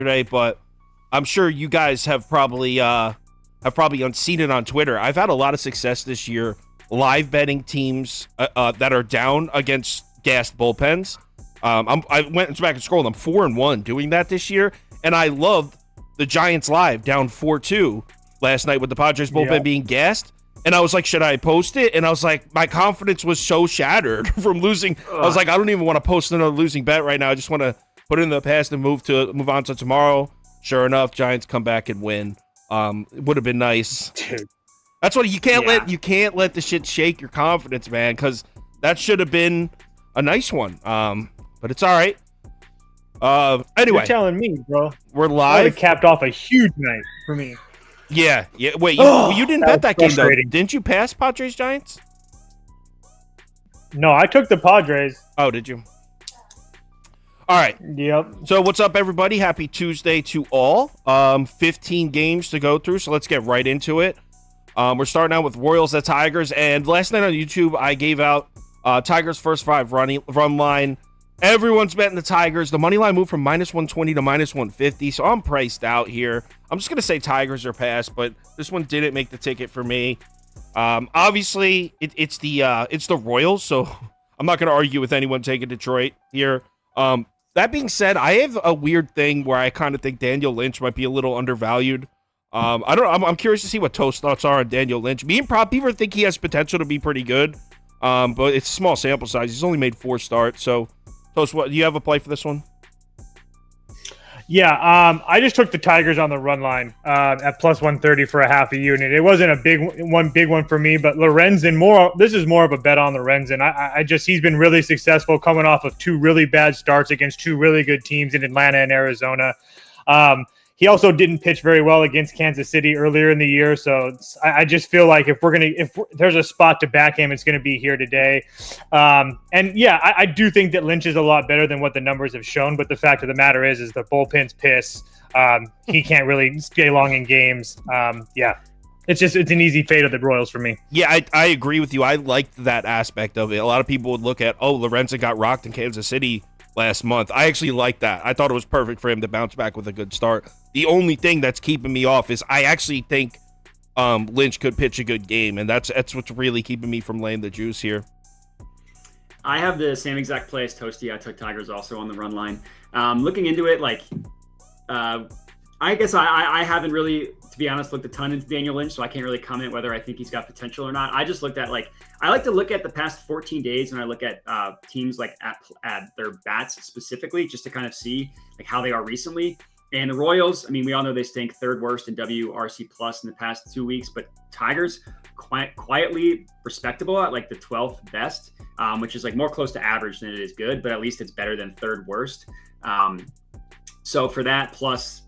yesterday, but I'm sure you guys have probably seen it on Twitter. I've had a lot of success this year live betting teams that are down against gassed bullpens. I went back and scrolled. I'm 4-1 doing that this year, and I loved the Giants live down 4-2 last night with the Padres bullpen being gassed. And I was like, should I post it? And I was like, my confidence was so shattered from losing. I was like, I don't even want to post another losing bet right now. I just want to put it in the past and move on to tomorrow. Sure enough, Giants come back and win. It would have been nice. Dude. That's what you can't let the shit shake your confidence, man, because that should have been a nice one. But it's all right. Anyway, you're telling me, bro. We're live. It capped off a huge night for me. Yeah. Wait, you didn't bet that game though, didn't you? Pass Padres Giants? No, I took the Padres. Oh, did you? All right. Yep. So what's up, everybody? Happy Tuesday to all. 15 games to go through, so let's get right into it. We're starting out with Royals at Tigers, and last night on YouTube, I gave out Tigers first 5 run line. Everyone's betting the Tigers. The money line moved from -120 to -150, so I'm priced out here. I'm just gonna say Tigers are passed, but this one didn't make the ticket for me. Obviously, it's the Royals, so I'm not gonna argue with anyone taking Detroit here. That being said, I have a weird thing where I kind of think Daniel Lynch might be a little undervalued. I'm curious to see what Toast's thoughts are on Daniel Lynch. Me and people think he has potential to be pretty good, but it's a small sample size. He's only made 4 starts, so Toast, what do you have a play for this one? Yeah, I just took the Tigers on the run line at +130 for a half a unit. It wasn't a big one for me, but Lorenzen this is more of a bet on Lorenzen. He's been really successful coming off of 2 really bad starts against 2 really good teams in Atlanta and Arizona. He also didn't pitch very well against Kansas City earlier in the year, so I just feel like if there's a spot to back him, it's going to be here today. I do think that Lynch is a lot better than what the numbers have shown, but the fact of the matter is the bullpen's piss. He can't really stay long in games. It's an easy fade of the Royals for me. Yeah, I agree with you. I liked that aspect of it. A lot of people would look at, Lorenzen got rocked in Kansas City last month. I actually like that. I thought it was perfect for him to bounce back with a good start. The only thing that's keeping me off is I actually think Lynch could pitch a good game, and that's what's really keeping me from laying the juice here. I have the same exact play as Toasty. I took Tigers also on the run line. Looking into it, I guess I haven't really, to be honest, looked a ton into Daniel Lynch, so I can't really comment whether I think he's got potential or not. I just looked at I like to look at the past 14 days when I look at teams at their bats specifically, just to kind of see how they are recently. And the Royals, we all know they stink 3rd worst in WRC plus in the past 2 weeks, but Tigers quietly respectable at the 12th best, which is more close to average than it is good, but at least it's better than 3rd worst. So for that, plus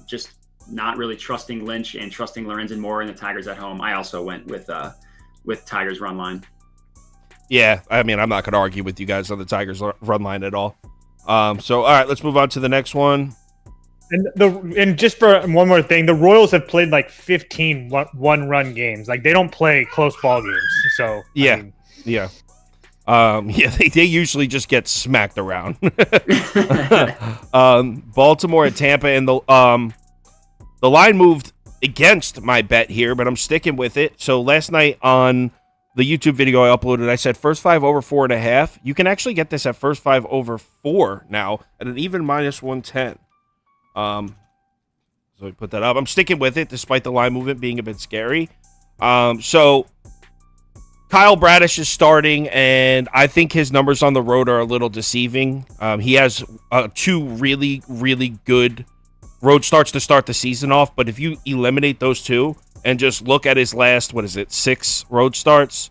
just not really trusting Lynch and trusting Lorenzen more in the Tigers at home, I also went with Tigers run line. Yeah, I'm not going to argue with you guys on the Tigers run line at all. So all right, let's move on to the next one. And just for one more thing, the Royals have played 15 one-run games. They don't play close ball games. So they usually just get smacked around. Baltimore and Tampa, and the line moved against my bet here, but I'm sticking with it. So last night on the YouTube video I uploaded, I said first 5 over 4.5. You can actually get this at first 5 over 4 now at an even -110. So we put that up. I'm sticking with it despite the line movement being a bit scary. So Kyle Bradish is starting, and I think his numbers on the road are a little deceiving. He has 2 really, really good road starts to start the season off, but if you eliminate those 2 and just look at his last, 6 road starts,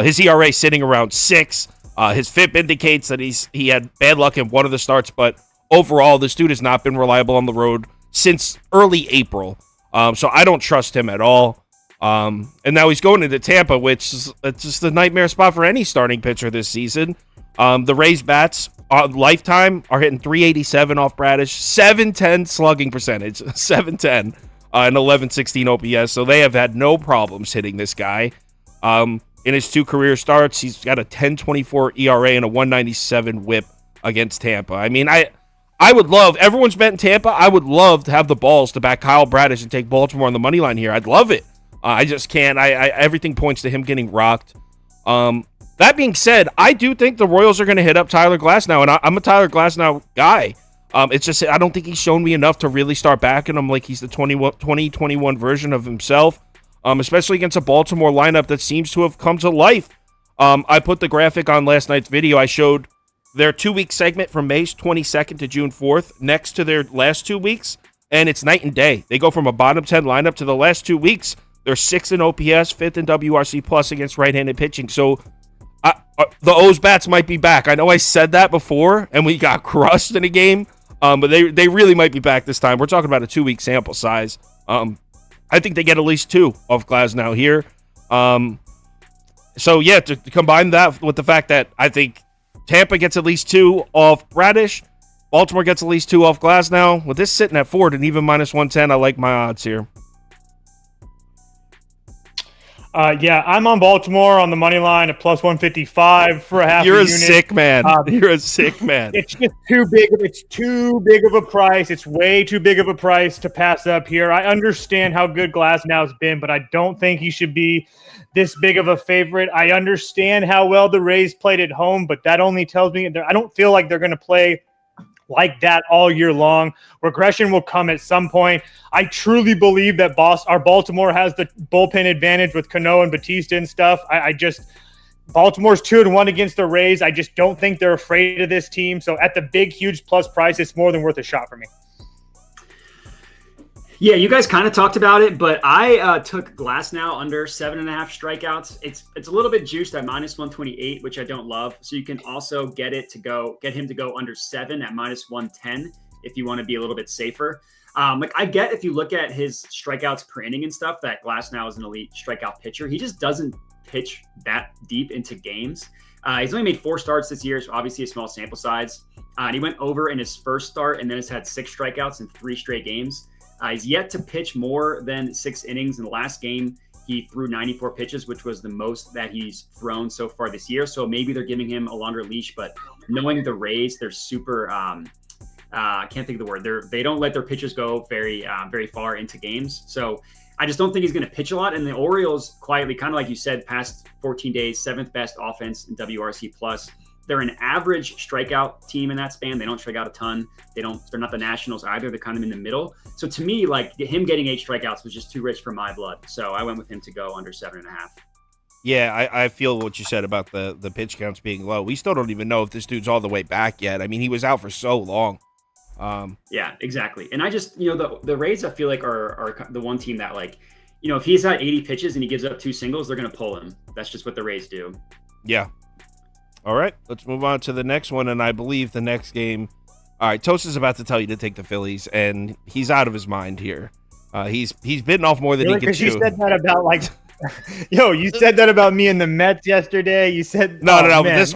his ERA sitting around 6. His FIP indicates that he had bad luck in one of the starts, but overall, this dude has not been reliable on the road since early April. So I don't trust him at all. And now he's going into Tampa, which is just a nightmare spot for any starting pitcher this season. The Rays bats lifetime are hitting 387 off Bradish, 710 slugging percentage, 710, and 1116 OPS. So they have had no problems hitting this guy. In his 2 career starts, he's got a 10.24 ERA and a 197 WHIP against Tampa. I would love, everyone's betting Tampa. I would love to have the balls to back Kyle Bradish and take Baltimore on the money line here. I'd love it. I just can't. Everything points to him getting rocked. That being said, I do think the Royals are going to hit up Tyler Glasnow, and I'm a Tyler Glasnow guy. It's just I don't think he's shown me enough to really start backing him like he's the 2021 version of himself, especially against a Baltimore lineup that seems to have come to life. I put the graphic on last night's video. I showed their 2-week segment from May 22nd to June 4th next to their last 2 weeks, and it's night and day. They go from a bottom 10 lineup to the last 2 weeks. They're 6th in OPS, 5th in WRC plus against right-handed pitching. So the O's bats might be back. I know I said that before, and we got crushed in a game, but they really might be back this time. We're talking about a 2-week sample size. I think they get at least 2 off Glasnow here. So, yeah, to combine that with the fact that I think Tampa gets at least 2 off Bradish, Baltimore gets at least 2 off Glasnow. With this sitting at 4 and even minus 110, I like my odds here. Yeah, I'm on Baltimore on the money line at plus 155 for a half. You're a unit. Sick man. You're a sick man. It's just too big. It's too big of a price. It's way too big of a price to pass up here. I understand how good Glasnow's been, but I don't think he should be this big of a favorite. I understand how well the Rays played at home, but that only tells me I don't feel like they're going to play like that all year long. Regression will come at some point. I truly believe that Baltimore has the bullpen advantage with Cano and Batista and stuff. Baltimore's 2-1 against the Rays. I just don't think they're afraid of this team. So at the big, huge plus price, it's more than worth a shot for me. Yeah, you guys kind of talked about it, but I took Glasnow under 7.5 strikeouts. It's a little bit juiced at minus 128, which I don't love. So you can also get him to go under 7 at minus 110 if you want to be a little bit safer. I get if you look at his strikeouts per inning and stuff that Glasnow is an elite strikeout pitcher. He just doesn't pitch that deep into games. He's only made 4 starts this year, so obviously a small sample size. And he went over in his first start and then has had 6 strikeouts in 3 straight games. He's yet to pitch more than 6 innings. In the last game, he threw 94 pitches, which was the most that he's thrown so far this year. So maybe they're giving him a longer leash, but knowing the Rays, they're super I can't think of the word. They don't let their pitchers go very far into games. So I just don't think he's going to pitch a lot. And the Orioles quietly, kind of like you said, past 14 days, 7th best offense in WRC plus. They're an average strikeout team in that span. They don't strike out a ton. They're not the Nationals either. They're kind of in the middle. So to me, like him getting 8 strikeouts was just too rich for my blood. So I went with him to go under 7.5. Yeah, I feel what you said about the pitch counts being low. We still don't even know if this dude's all the way back yet. I mean, he was out for so long. Yeah, exactly. And I just, the Rays, I feel like are the one team that like, if he's at 80 pitches and he gives up 2 singles, they're going to pull him. That's just what the Rays do. Yeah. All right, let's move on to the next one, and I believe the next game. All right, Toast is about to tell you to take the Phillies, and he's out of his mind here. He's bitten off more than he can chew. You said that about you said that about me and the Mets yesterday. You said no. Man, this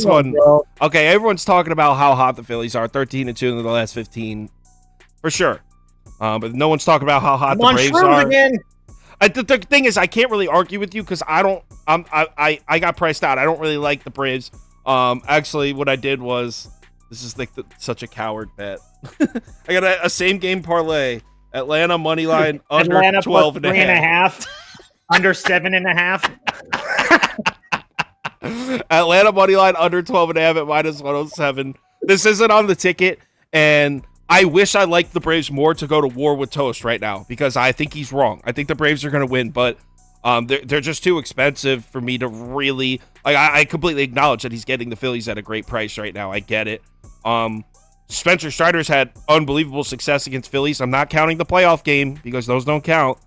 one. Bro. Okay, everyone's talking about how hot the Phillies are, 13-2 in the last 15, for sure. But no one's talking about how hot the Braves are. Again. The thing is, I can't really argue with you because I got priced out. I don't really like the Braves. Actually, what I did was, this is like such a coward bet. I got a same game parlay. Atlanta money line under 12.5. Under 7.5. Atlanta money line under 12.5 at minus 107. This isn't on the ticket, and I wish I liked the Braves more to go to war with Toast right now because I think he's wrong. I think the Braves are going to win, but they're just too expensive for me to really like. I completely acknowledge that he's getting the Phillies at a great price right now. I get it. Spencer Strider's had unbelievable success against Phillies. I'm not counting the playoff game because those don't count.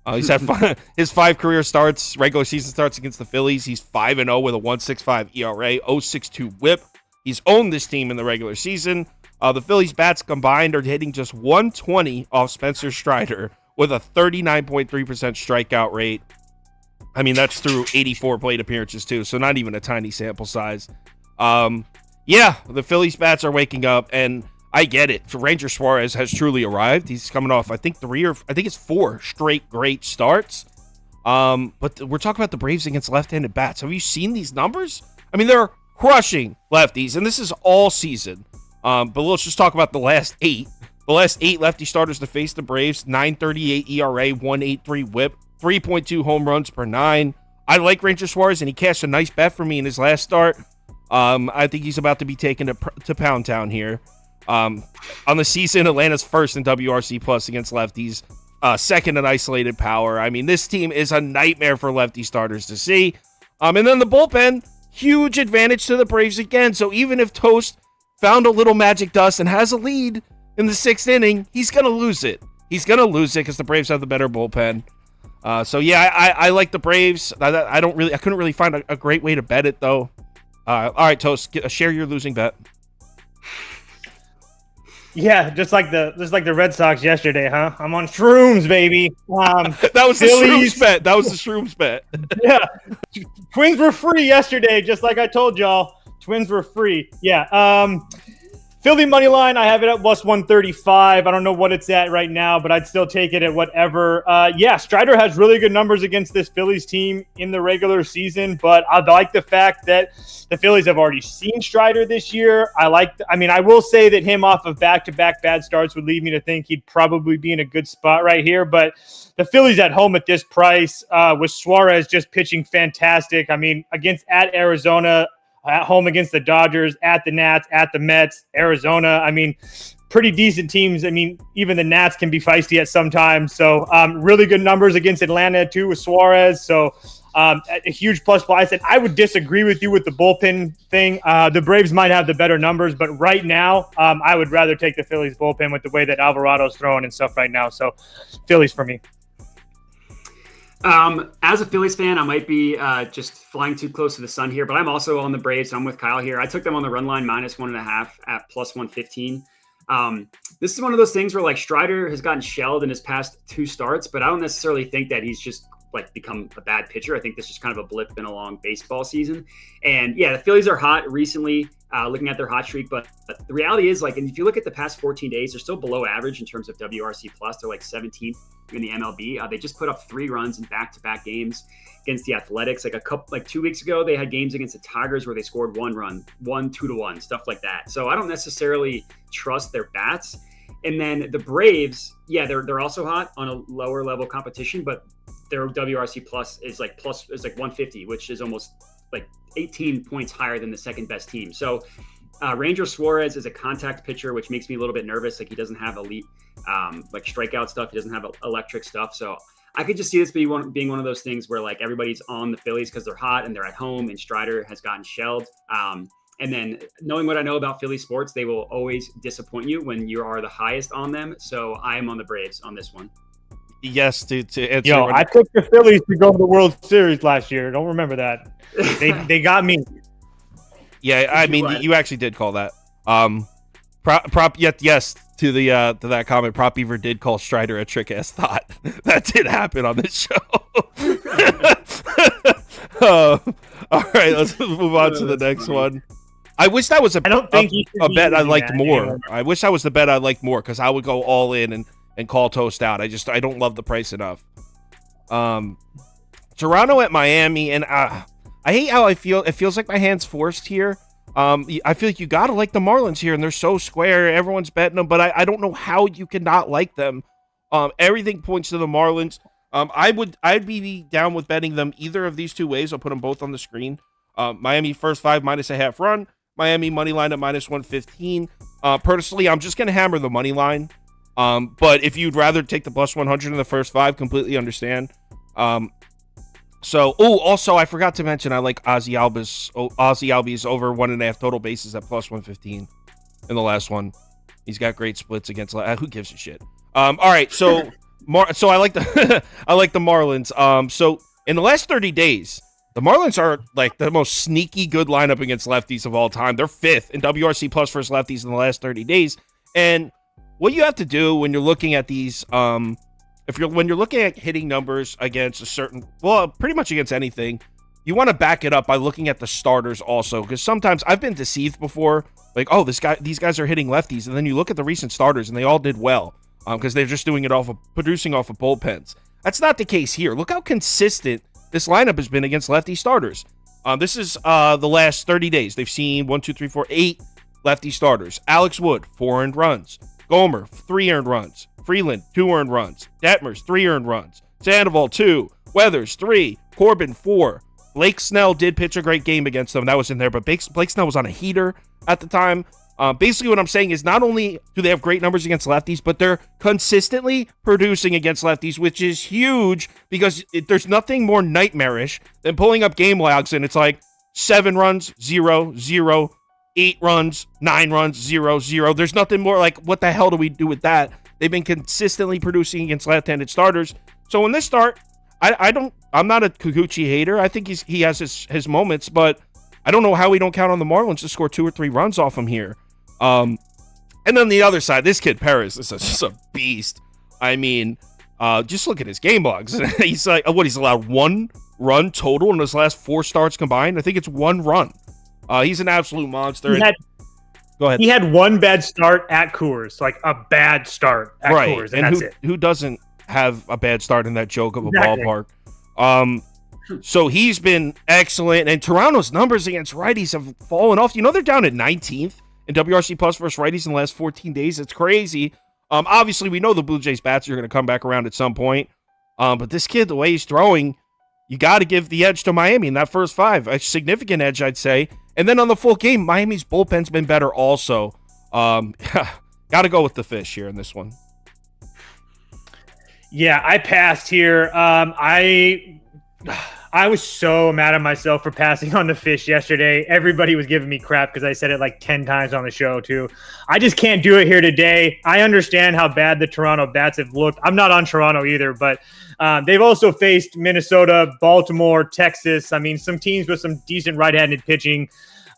He's had his 5 career starts, regular season starts against the Phillies. He's 5-0 with a 1.65 ERA, 0.62 WHIP. He's owned this team in the regular season. The Phillies bats combined are hitting just 120 off Spencer Strider with a 39.3% strikeout rate. I mean, that's through 84 plate appearances too, so not even a tiny sample size. Yeah, the Phillies bats are waking up, and I get it. Ranger Suarez has truly arrived. He's coming off, I think, 4 straight great starts. But we're talking about the Braves against left-handed bats. Have you seen these numbers? I mean, they're crushing lefties, and this is all season. But let's just talk about the last 8. The last 8 lefty starters to face the Braves: 9.38 ERA, 1.83 WHIP, 3.2 home runs per 9. I like Ranger Suarez, and he cashed a nice bet for me in his last start. I think he's about to be taken to Pound Town here. On the season, Atlanta's first in WRC plus against lefties, second in isolated power. I mean, this team is a nightmare for lefty starters to see. And then the bullpen, huge advantage to the Braves again. So even if Toast found a little magic dust and has a lead in the 6th inning, he's going to lose it. He's going to lose it because the Braves have the better bullpen. So yeah, I like the Braves. I couldn't really find a great way to bet it though. All right, Toast, share your losing bet. Yeah, just like the Red Sox yesterday, huh? I'm on shrooms, baby. That was Phillies. the shrooms bet. Yeah, Twins were free yesterday, just like I told y'all. Twins were free. Yeah. Philly money line, I have it at plus 135. I don't know what it's at right now, but I'd still take it at whatever. Yeah, Strider has really good numbers against this Phillies team in the regular season, but I like the fact that the Phillies have already seen Strider this year. I will say that him off of back-to-back bad starts would lead me to think he'd probably be in a good spot right here, but the Phillies at home at this price with Suarez just pitching fantastic. I mean, at Arizona, at home against the Dodgers, at the Nats, at the Mets, Arizona. I mean, pretty decent teams. I mean, even the Nats can be feisty at some times. So really good numbers against Atlanta too with Suarez. So a huge plus. I said I would disagree with you with the bullpen thing. The Braves might have the better numbers, but right now I would rather take the Phillies bullpen with the way that Alvarado's throwing and stuff right now. So Phillies for me. As a Phillies fan, I might be just flying too close to the sun here, but I'm also on the Braves. So I'm with Kyle here. I took them on the run line minus 1.5 at plus 115. This is one of those things where like Strider has gotten shelled in his past 2 starts, but I don't necessarily think that he's just like become a bad pitcher. I think this is kind of a blip in a long baseball season. And yeah, the Phillies are hot recently, looking at their hot streak, but the reality is like, and if you look at the past 14 days, they're still below average in terms of WRC plus. They're like 17th in the MLB. They just put up 3 runs in back-to-back games against the Athletics. Like 2 weeks ago, they had games against the Tigers where they scored 1 run, 2-1, stuff like that. So I don't necessarily trust their bats. And then the Braves, yeah, they're also hot on a lower level competition, but their WRC plus is like 150, which is almost like 18 points higher than the second best team. So Ranger Suarez is a contact pitcher, which makes me a little bit nervous. Like he doesn't have elite like strikeout stuff. He doesn't have electric stuff. So I could just see this being one of those things where like everybody's on the Phillies because they're hot and they're at home, and Strider has gotten shelled. And then knowing what I know about Philly sports, they will always disappoint you when you are the highest on them. So I am on the Braves on this one. Yes, to answer. Yo, I took the Phillies to go to the World Series last year. Don't remember that. They got me. Yeah, I mean, you actually did call that. Yes to that comment. Prop Beaver did call Strider a trick ass thought. That did happen on this show. All right, let's move on to the next one. I wish that was a bet I liked more. I wish that was the bet I liked more because I would go all in and call Toast out. I don't love the price enough. Toronto at Miami, and I hate how I feel. It feels like my hand's forced here. I feel like you gotta like the Marlins here, and they're so square. Everyone's betting them, but I don't know how you can not like them. Everything points to the Marlins. I'd be down with betting them either of these 2 ways. I'll put them both on the screen. Miami first 5 minus a half run. Miami money line at minus 115. Personally, I'm just gonna hammer the money line. But if you'd rather take the plus 100 in the first 5, completely understand. Also, I forgot to mention I like Ozzy Albies over 1.5 total bases at plus 115 in the last one. He's got great splits against. Who gives a shit? All right, so I like the I like the Marlins. So in the last 30 days, the Marlins are like the most sneaky good lineup against lefties of all time. They're 5th in WRC plus versus lefties in the last 30 days. And what you have to do when you're looking at these, when you're looking at hitting numbers against pretty much against anything, you want to back it up by looking at the starters also, because sometimes I've been deceived before, like, oh, these guys are hitting lefties, and then you look at the recent starters and they all did well, because they're just doing it producing off of bullpens. That's not the case here. Look how consistent this lineup has been against lefty starters. This is the last 30 days. They've seen 8 lefty starters. Alex Wood, 4 earned runs. Gomer, 3 earned runs. Freeland, 2 earned runs. Detmers, 3 earned runs. Sandoval, 2. Weathers, 3. Corbin, 4. Blake Snell did pitch a great game against them. That was in there, but Blake Snell was on a heater at the time. Basically, what I'm saying is not only do they have great numbers against lefties, but they're consistently producing against lefties, which is huge because there's nothing more nightmarish than pulling up game logs and it's like 7 runs, 0, 0, 8 runs, 9 runs, 0, 0. There's nothing more like, what the hell do we do with that? They've been consistently producing against left-handed starters. So in this start, I'm not a Kikuchi hater. I think he has his moments, but I don't know how we don't count on the Marlins to score 2 or 3 runs off him here. And then the other side, this kid Perez is just a beast. I mean, just look at his game logs. He's like, he's allowed 1 run total in his last 4 starts combined. I think it's 1 run. He's an absolute monster. Go ahead. He had 1 bad start at Coors, like a bad start at Coors, and that's it. Who doesn't have a bad start in that joke of a ballpark? So he's been excellent, and Toronto's numbers against righties have fallen off. You know, they're down at 19th in WRC plus versus righties in the last 14 days. It's crazy. Obviously, we know the Blue Jays bats are going to come back around at some point. But this kid, the way he's throwing, you got to give the edge to Miami in that first 5. A significant edge, I'd say. And then on the full game, Miami's bullpen's been better also. Got to go with the fish here in this one. Yeah, I passed here. I was so mad at myself for passing on the fish yesterday. Everybody was giving me crap because I said it like 10 times on the show too. I just can't do it here today. I understand how bad the Toronto bats have looked. I'm not on Toronto either, but they've also faced Minnesota, Baltimore, Texas. I mean, some teams with some decent right-handed pitching.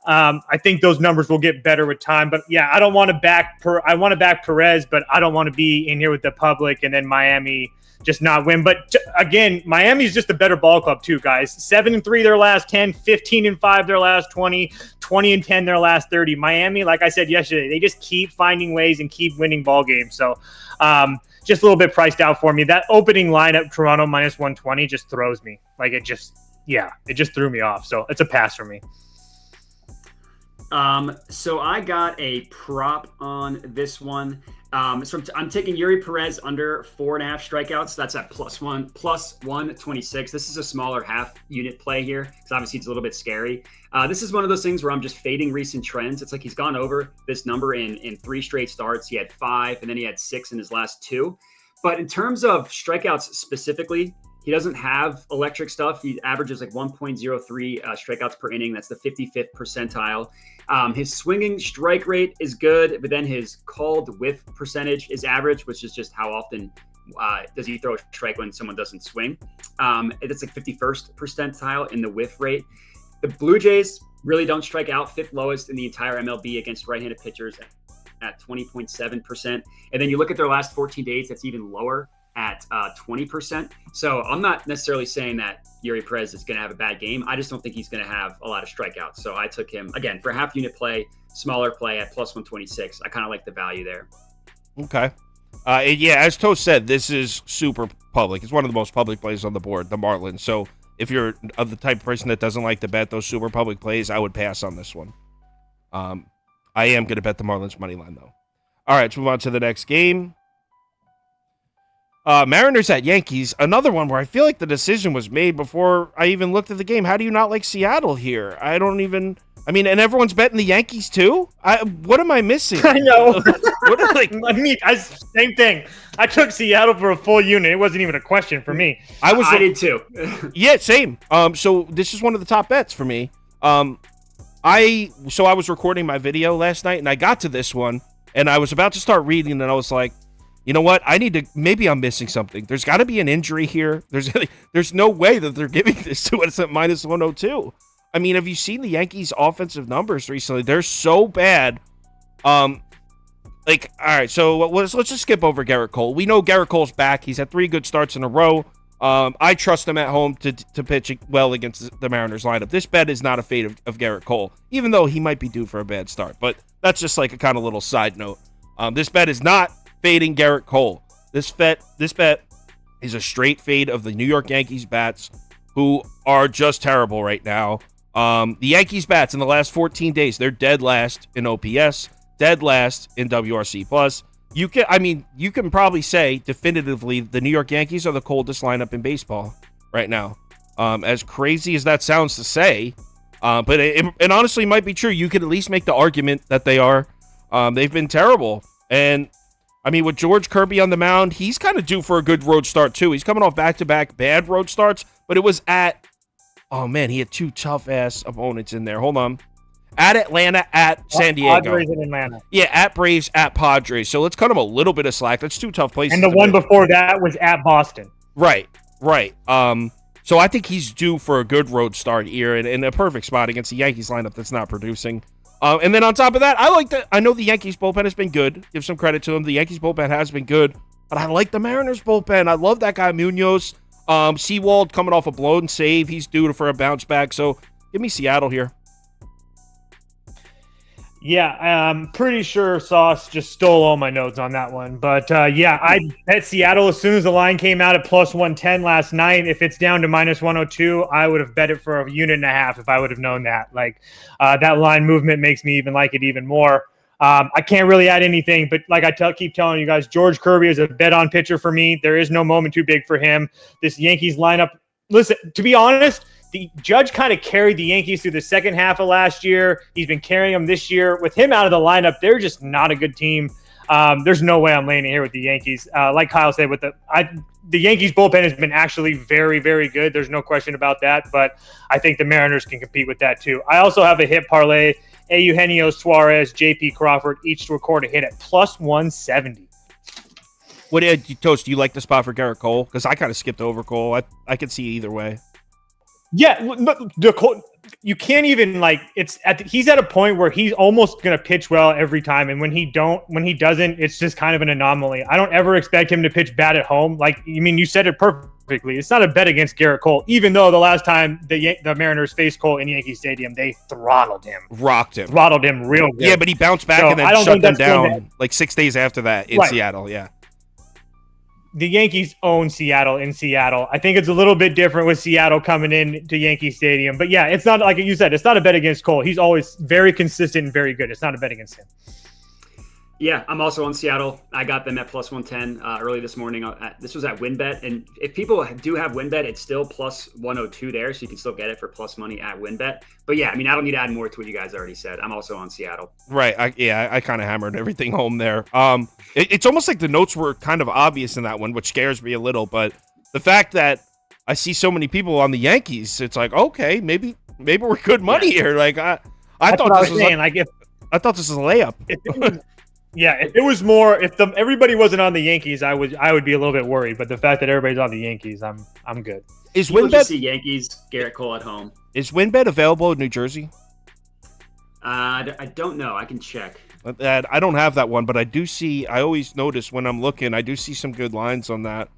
I think those numbers will get better with time. But yeah, I don't want to back I want to back Perez, but I don't want to be in here with the public and then Miami just not win. But again, Miami's just a better ball club too, guys. 7-3 their last 10, 15-5 their last 20, 20-10 their last 30. Miami, like I said yesterday, they just keep finding ways and keep winning ball games. So just a little bit priced out for me. That opening lineup, Toronto minus 120, just throws me. Like it just threw me off. So it's a pass for me. So I got a prop on this one. So I'm taking Yuri Perez under 4.5 strikeouts. That's at plus 126. This is a smaller half unit play here because obviously it's a little bit scary. This is one of those things where I'm just fading recent trends. It's like he's gone over this number in 3 straight starts. He had 5 and then he had 6 in his last 2. But in terms of strikeouts specifically, he doesn't have electric stuff. He averages like 1.03 strikeouts per inning. That's the 55th percentile. His swinging strike rate is good, but then his called whiff percentage is average, which is just how often does he throw a strike when someone doesn't swing. It's like 51st percentile in the whiff rate. The Blue Jays really don't strike out, 5th lowest in the entire MLB against right-handed pitchers at 20.7%. And then you look at their last 14 days, that's even lower at 20%. So I'm not necessarily saying that Yuri Perez is going to have a bad game. I just don't think he's going to have a lot of strikeouts. So I took him, again, for half unit play, smaller play at plus 126. I kind of like the value there. Okay. Yeah, as Toast said, this is super public. It's one of the most public plays on the board, the Marlins. So if you're of the type of person that doesn't like to bet those super public plays, I would pass on this one. I am going to bet the Marlins money line, though. All right, let's move on to the next game. Mariners at Yankees, another one where I feel like the decision was made before I even looked at the game. How do you not like Seattle here? And everyone's betting the Yankees too? What am I missing? I know. Same thing. I took Seattle for a full unit. It wasn't even a question for me. I did too. Yeah, same. So this is one of the top bets for me. I was recording my video last night and I got to this one and I was about to start reading and I was like, you know what? Maybe I'm missing something. There's got to be an injury here. There's no way that they're giving this to us at minus 102. I mean, have you seen the Yankees' offensive numbers recently? They're so bad. All right, so let's just skip over Garrett Cole. We know Garrett Cole's back. He's had 3 good starts in a row. I trust him at home to pitch well against the Mariners lineup. This bet is not a fade of Garrett Cole, even though he might be due for a bad start. But that's just like a kind of little side note. This bet is not fading Garrett Cole. This bet is a straight fade of the New York Yankees bats, who are just terrible right now. The Yankees bats in the last 14 days, they're dead last in OPS, dead last in WRC plus. You can probably say definitively the New York Yankees are the coldest lineup in baseball right now. As crazy as that sounds to say, but it honestly might be true. You could at least make the argument that they are. They've been terrible. And, I mean, with George Kirby on the mound, he's kind of due for a good road start, too. He's coming off back-to-back bad road starts, but it was at, oh, man, he had two tough-ass opponents in there. Hold on. At Atlanta, at San Diego. Padres in Atlanta. Yeah, at Braves, at Padres. So let's cut him a little bit of slack. That's two tough places. And the one before that was at Boston. Right. So I think he's due for a good road start here and a perfect spot against the Yankees lineup that's not producing. And then on top of that, I know the Yankees bullpen has been good. Give some credit to them. The Yankees bullpen has been good. But I like the Mariners bullpen. I love that guy Munoz. Seawald coming off a blown save. He's due for a bounce back. So give me Seattle here. Yeah, I'm pretty sure Sauce just stole all my notes on that one. But, yeah, I bet Seattle as soon as the line came out at plus 110 last night. If it's down to minus 102, I would have bet it for a unit and a half if I would have known that. Like, that line movement makes me even like it even more. I can't really add anything, but like I keep telling you guys, George Kirby is a bet-on pitcher for me. There is no moment too big for him. This Yankees lineup, listen, to be honest, the Judge kind of carried the Yankees through the second half of last year. He's been carrying them this year. With him out of the lineup, they're just not a good team. There's no way I'm landing here with the Yankees. Like Kyle said, the Yankees bullpen has been actually very, very good. There's no question about that. But I think the Mariners can compete with that too. I also have a hit parlay. Eugenio Suarez, J.P. Crawford, each to record a hit at plus 170. What do you like the spot for Garrett Cole? Because I kind of skipped over Cole. I could see either way. Yeah, you can't even he's at a point where he's almost going to pitch well every time, and when he doesn't, it's just kind of an anomaly. I don't ever expect him to pitch bad at home. You said it perfectly. It's not a bet against Garrett Cole, even though the last time the Mariners faced Cole in Yankee Stadium, they throttled him real good. Yeah, but he bounced back and then shut them down like 6 days after that in Seattle. Yeah. The Yankees own Seattle in Seattle. I think it's a little bit different with Seattle coming in to Yankee Stadium. But yeah, it's not, like you said, it's not a bet against Cole. He's always very consistent and very good. It's not a bet against him. Yeah, I'm also on Seattle. I got them at plus 110 early this morning. This was at WinBet. And if people do have WinBet, it's still plus 102 there. So you can still get it for plus money at WinBet. But yeah, I mean, I don't need to add more to what you guys already said. I'm also on Seattle. Right. I kind of hammered everything home there. It's almost like the notes were kind of obvious in that one, which scares me a little. But the fact that I see so many people on the Yankees, it's like, okay, maybe we're good money here. Like I thought this was a layup. If it was more, if everybody wasn't on the Yankees, I would be a little bit worried. But the fact that everybody's on the Yankees, I'm good. Is WinBet WinBet see Yankees Garrett Cole at home? Is WinBet available in New Jersey? I don't know. I can check. I don't have that one, but I do see. I always notice when I'm looking, I do see some good lines on that.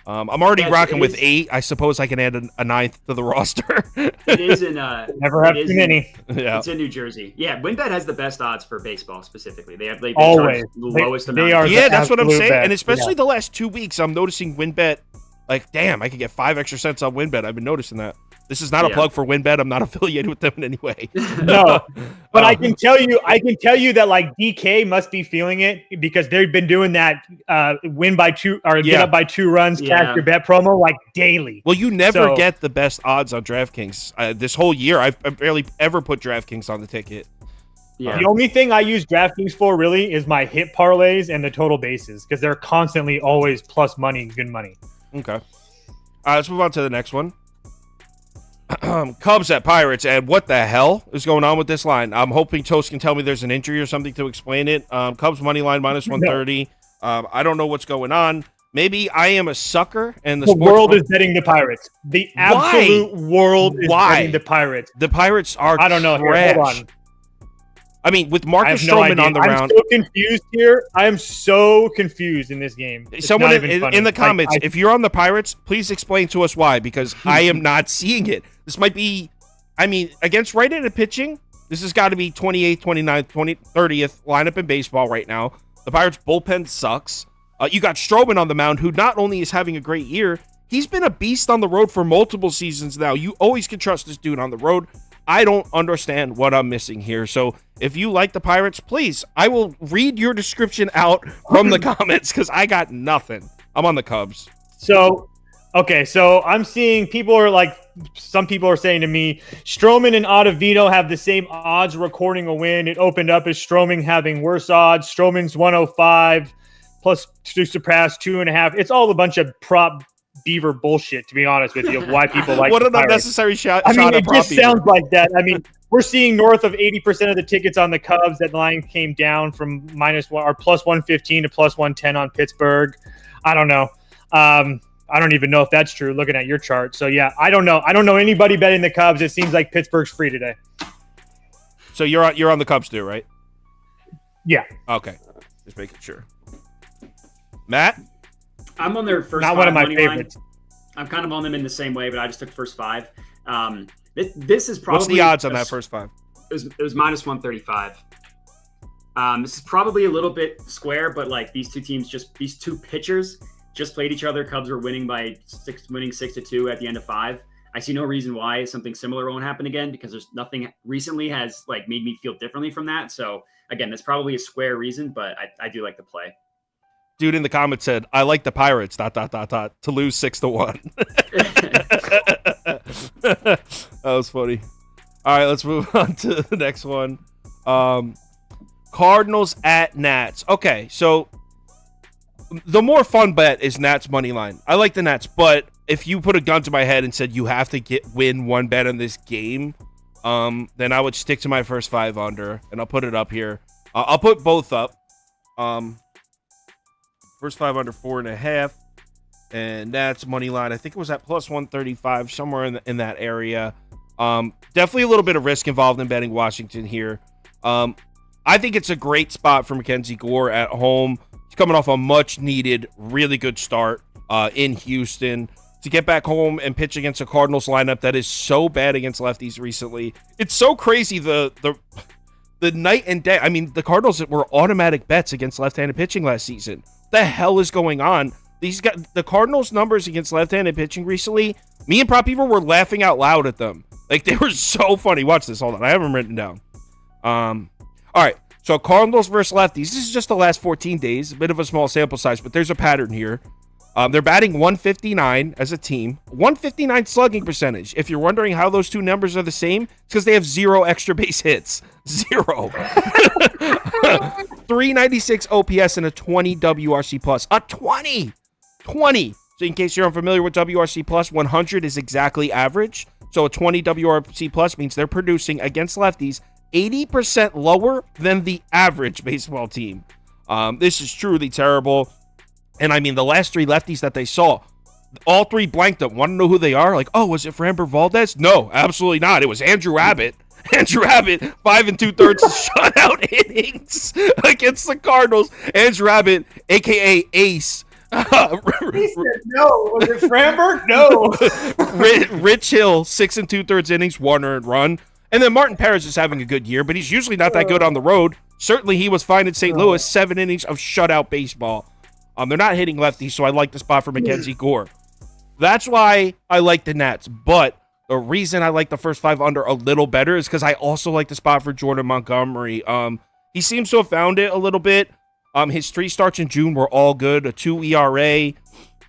I'm already rocking with 8. I suppose I can add a 9th to the roster. It is in never have too many. Yeah, it's in New Jersey. Yeah, WinBet has the best odds for baseball specifically. They always the lowest amount. They are yeah, that's what I'm saying. Bet. And especially the last 2 weeks, I'm noticing WinBet. Like, damn, I could get 5 extra cents on WinBet. I've been noticing that. This is not a plug for WinBet. I'm not affiliated with them in any way. No, but I can tell you that like DK must be feeling it because they've been doing that win by 2 or get up by 2 runs, cash your bet promo like daily. Well, you never get the best odds on DraftKings. This whole year, I've barely ever put DraftKings on the ticket. Yeah. The only thing I use DraftKings for really is my hit parlays and the total bases because they're constantly always plus money, good money. Okay. Let's move on to the next one. Cubs at Pirates, and what the hell is going on with this line? I'm hoping Toast can tell me there's an injury or something to explain it. Cubs money line minus 130. I don't know what's going on. Maybe I am a sucker, and the world is betting the Pirates. The absolute world is betting the Pirates. The Pirates are I don't know. Trash. Here, hold on. I mean, with Marcus Stroman on the round. I'm so confused here. I am so confused in this game. Someone in the comments, if you're on the Pirates, please explain to us why, because I am not seeing it. This might be, I mean, against right-handed pitching, this has got to be 28th, 29th, 30th lineup in baseball right now. The Pirates bullpen sucks. You got Stroman on the mound, who not only is having a great year, he's been a beast on the road for multiple seasons now. You always can trust this dude on the road. I don't understand what I'm missing here. So if you like the Pirates, please, I will read your description out from the comments because I got nothing. I'm on the Cubs. So, okay, so I'm seeing some people are saying to me, Stroman and Ottavino have the same odds recording a win. It opened up as Stroman having worse odds. Stroman's 105 plus to surpass 2.5. It's all a bunch of prop beaver bullshit, to be honest with you, of why people like what the an Pirates. unnecessary shot. I mean, shot it just sounds like that. I mean, we're seeing north of 80% of the tickets on the Cubs. That line came down from -1 or plus 115 to plus 110 on Pittsburgh. I don't know. I don't even know if that's true looking at your chart. So yeah, I don't know. I don't know anybody betting the Cubs. It seems like Pittsburgh's free today. So you're on the Cubs too, right? Yeah. Okay. Just making sure. Matt? I'm on their first. Not one of my favorites. Line. I'm kind of on them in the same way, but I just took first 5. This is probably. What's the odds on that first 5? It was minus 135. This is probably a little bit square, but like these two pitchers just played each other. Cubs were winning 6-2 at the end of 5. I see no reason why something similar won't happen again because there's nothing recently has like made me feel differently from that. So again, that's probably a square reason, but I do like the play. Dude in the comments said, "I like the Pirates." ... to lose 6-1. That was funny. All right, let's move on to the next one. Cardinals at Nats. Okay, so the more fun bet is Nats money line. I like the Nats, but if you put a gun to my head and said you have to win one bet on this game, then I would stick to my first 5 under, and I'll put it up here. I'll put both up. First 5 under 4.5, and Nats money line. I think it was at plus 135, somewhere in that area. Definitely a little bit of risk involved in betting Washington here. I think it's a great spot for Mackenzie Gore at home. He's coming off a much-needed, really good start in Houston. To get back home and pitch against a Cardinals lineup that is so bad against lefties recently. It's so crazy, the night and day. I mean, the Cardinals were automatic bets against left-handed pitching last season. The hell is going on? The Cardinals numbers against left-handed pitching recently, me and Prop Beaver were laughing out loud at them. Like, they were so funny. Watch this. Hold on. I have them written down. All right. So Cardinals versus lefties. This is just the last 14 days. A bit of a small sample size, but there's a pattern here. They're batting 159 as a team. 159 slugging percentage. If you're wondering how those two numbers are the same, it's because they have 0 extra base hits. 0. 396 OPS and a 20 WRC plus. A 20! 20! So in case you're unfamiliar with WRC plus, 100 is exactly average. So a 20 WRC plus means they're producing against lefties 80% lower than the average baseball team. This is truly terrible. And I mean, the last 3 lefties that they saw, all 3 blanked them. Want to know who they are? Like, oh, was it Framber Valdez? No, absolutely not. It was Andrew Abbott. Andrew Abbott, 5 2/3 shutout innings against the Cardinals. Andrew Abbott, a.k.a. Ace. He said no. Was it Framber? No. Rich Hill, 6 2/3 innings, 1 earned run. And then Martin Perez is having a good year, but he's usually not that good on the road. Certainly he was fine in St. Louis, 7 innings of shutout baseball. They're not hitting lefties, so I like the spot for Mackenzie Gore. That's why I like the Nats. But the reason I like the first 5 under a little better is because I also like the spot for Jordan Montgomery. He seems to have found it a little bit. His 3 starts in June were all good. A 2 ERA,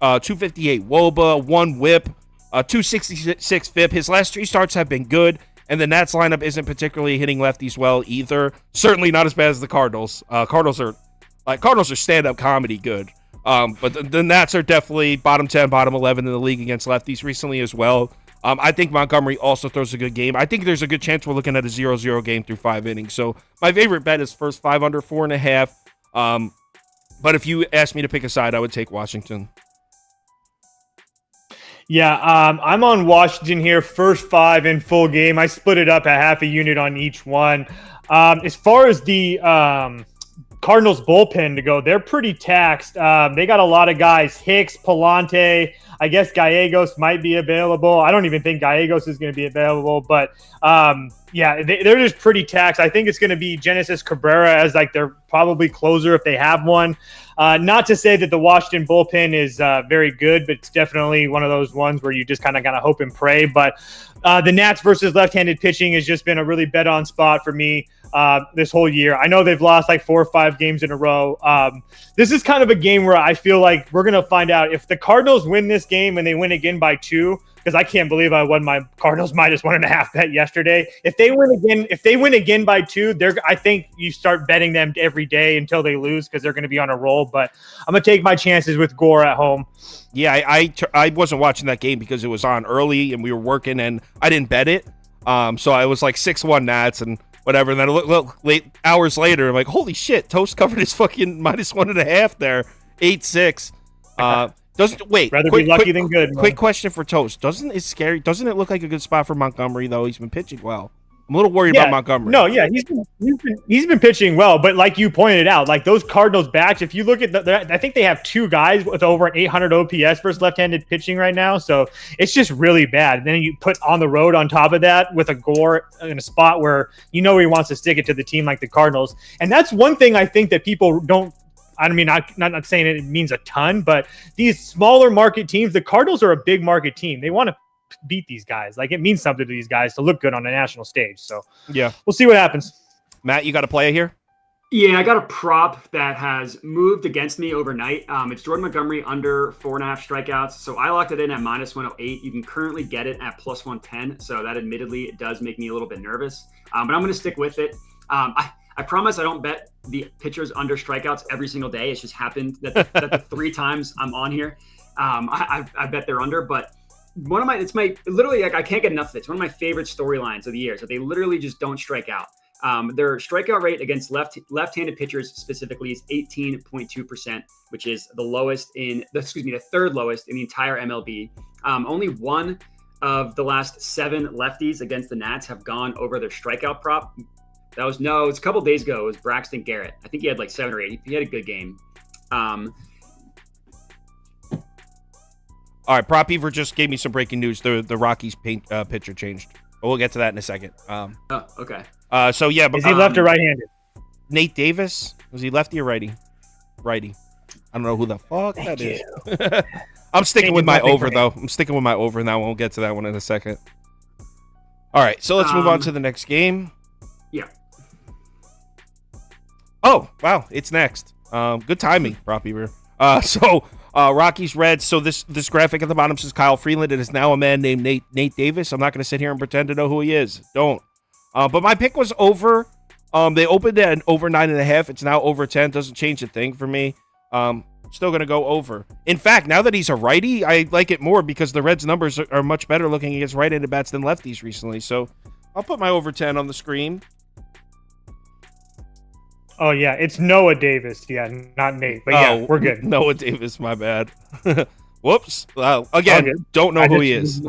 258 WOBA, 1 WHIP, 266 FIP. His last 3 starts have been good, and the Nats lineup isn't particularly hitting lefties well either. Certainly not as bad as the Cardinals. Cardinals are stand-up comedy good. But the Nats are definitely bottom 10, bottom 11 in the league against lefties recently as well. I think Montgomery also throws a good game. I think there's a good chance we're looking at a 0-0 game through 5 innings. So my favorite bet is first 5 under 4.5. But if you ask me to pick a side, I would take Washington. Yeah, I'm on Washington here, first 5 in full game. I split it up at half a unit on each one. As far as the Cardinals bullpen to go. They're pretty taxed. They got a lot of guys. Hicks, Palante. I guess Gallegos might be available. I don't even think Gallegos is going to be available, but they're just pretty taxed. I think it's going to be Genesis Cabrera as like their probably closer if they have one. Not to say that the Washington bullpen is very good, but it's definitely one of those ones where you just kind of got to hope and pray. But the Nats versus left-handed pitching has just been a really bet-on spot for me this whole year. I know they've lost like 4 or 5 games in a row. This is kind of a game where I feel like we're going to find out if the Cardinals win this game and they win again by 2, because I can't believe I won my Cardinals minus 1.5 bet yesterday. If they win again by 2, I think you start betting them every day until they lose because they're going to be on a roll. But I'm going to take my chances with Gore at home. Yeah, I wasn't watching that game because it was on early and we were working and I didn't bet it. So I was like 6-1 Nats and whatever. And then look late hours later, I'm like, holy shit, Toast covered his fucking minus 1.5 there, 8-6. Rather be lucky than good. Quick question for Toast. Doesn't it look like a good spot for Montgomery though? He's been pitching well. I'm a little worried about Montgomery. No, yeah, he's been pitching well, but like you pointed out, like those Cardinals backs, if you look at I think they have 2 guys with over an 800 OPS versus left-handed pitching right now, so it's just really bad. And then you put on the road on top of that with a Gore in a spot where he wants to stick it to the team like the Cardinals, and that's one thing I think that people don't. I mean, not saying it means a ton, but these smaller market teams, the Cardinals are a big market team. They want to beat these guys. Like, it means something to these guys to look good on a national stage. So yeah, we'll see what happens. Matt, you got a play here? Yeah, I got a prop that has moved against me overnight. It's Jordan Montgomery under 4.5 strikeouts. So I locked it in at minus 108. You can currently get it at plus 110. So that admittedly, it does make me a little bit nervous. But I'm going to stick with it. I promise I don't bet the pitchers under strikeouts every single day. It's just happened that the 3 times I'm on here, I bet they're under. But literally, like, I can't get enough of it. It's one of my favorite storylines of the year. So they literally just don't strike out. Their strikeout rate against left-handed pitchers specifically is 18.2%, which is the third lowest in the entire MLB. Only one of the last 7 lefties against the Nats have gone over their strikeout prop. It's a couple days ago. It was Braxton Garrett. I think he had like 7 or 8. He had a good game. All right, Prop Beaver just gave me some breaking news. The Rockies pitcher changed. But we'll get to that in a second. Okay. So yeah, but is he left or right-handed? Nate Davis, was he lefty or righty? Righty. I don't know who the fuck that is. I'm sticking with my over though. I'm sticking with my over now. We'll get to that one in a second. All right, so let's move on to the next game. Yeah. Oh wow, it's next. Good timing, Prop Beaver. Rockies Reds. So this graphic at the bottom says Kyle Freeland. It is now a man named Nate Davis. I'm not going to sit here and pretend to know who he is. Don't. But my pick was over. They opened at an over 9.5. It's now over 10. Doesn't change a thing for me. Still going to go over. In fact, now that he's a righty, I like it more because the Reds numbers are much better looking against right-handed bats than lefties recently. So I'll put my over 10 on the screen. Oh, yeah. It's Noah Davis. Yeah, not Nate. But yeah, we're good. Noah Davis, my bad. Whoops. Again, don't know who he is.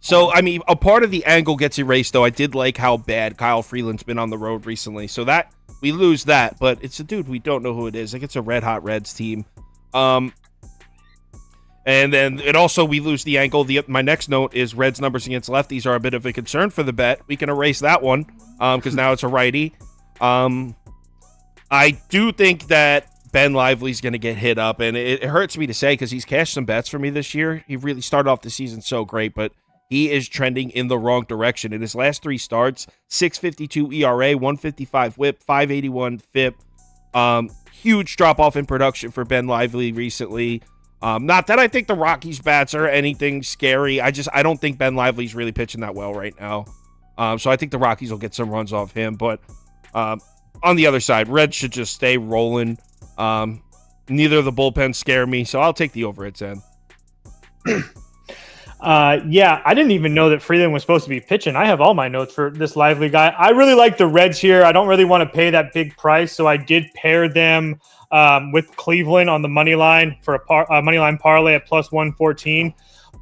So, I mean, a part of the angle gets erased, though. I did like how bad Kyle Freeland's been on the road recently. So that we lose that, but it's a dude we don't know who it is. Like, it's a red hot Reds team. And then we lose the angle. My next note is Reds numbers against lefties are a bit of a concern for the bet. We can erase that one because now it's a righty. I do think that Ben Lively's going to get hit up, and it hurts me to say because he's cashed some bets for me this year. He really started off the season so great, but he is trending in the wrong direction. In his last 3 starts, 6.52 ERA, 155 WHIP, 581 FIP. Huge drop-off in production for Ben Lively recently. Not that I think the Rockies bats are anything scary. I don't think Ben Lively's really pitching that well right now. So I think the Rockies will get some runs off him, but on the other side, Reds should just stay rolling. Neither of the bullpens scare me, so I'll take the over at 10. Yeah, I didn't even know that Freeland was supposed to be pitching. I have all my notes for this Lively guy. I really like the Reds here. I don't really want to pay that big price, so I did pair them with Cleveland on the money line for a money line parlay at plus 114.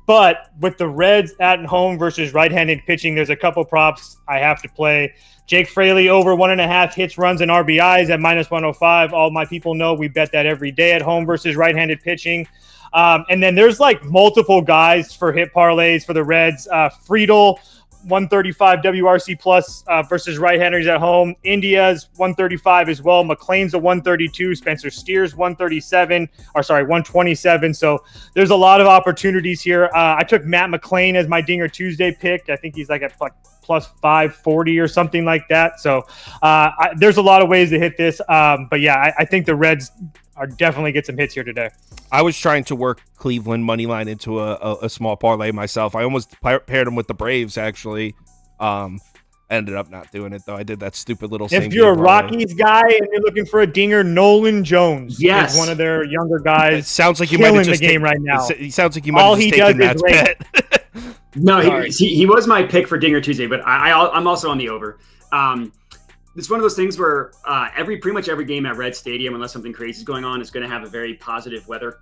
But with the Reds at home versus right-handed pitching, there's a couple props I have to play. Jake Fraley over 1.5 hits, runs, and RBIs at minus 105. All my people know we bet that every day at home versus right-handed pitching. And then there's like multiple guys for hit parlays for the Reds. Friedel, 135 WRC plus versus right-handers at home. India's 135 as well. McLean's a 132. Spencer Steer's 127. So there's a lot of opportunities here. I took Matt McLean as my Dinger Tuesday pick. I think he's like at plus 540 or something like that. So there's a lot of ways to hit this. But yeah, I think the Reds are definitely get some hits here today. I was trying to work Cleveland money line into a small parlay myself. I almost paired them with the Braves, actually. Ended up not doing it, though. I did that stupid little If you're a Rockies guy and you're looking for a dinger, Nolan Jones is one of their younger guys. It sounds like you might have just the game right now. It sounds like you might have just taken Matt's bet. No, he was my pick for Dinger Tuesday, but I'm also on the over. It's one of those things where pretty much every game at Red Stadium, unless something crazy is going on, is going to have a very positive weather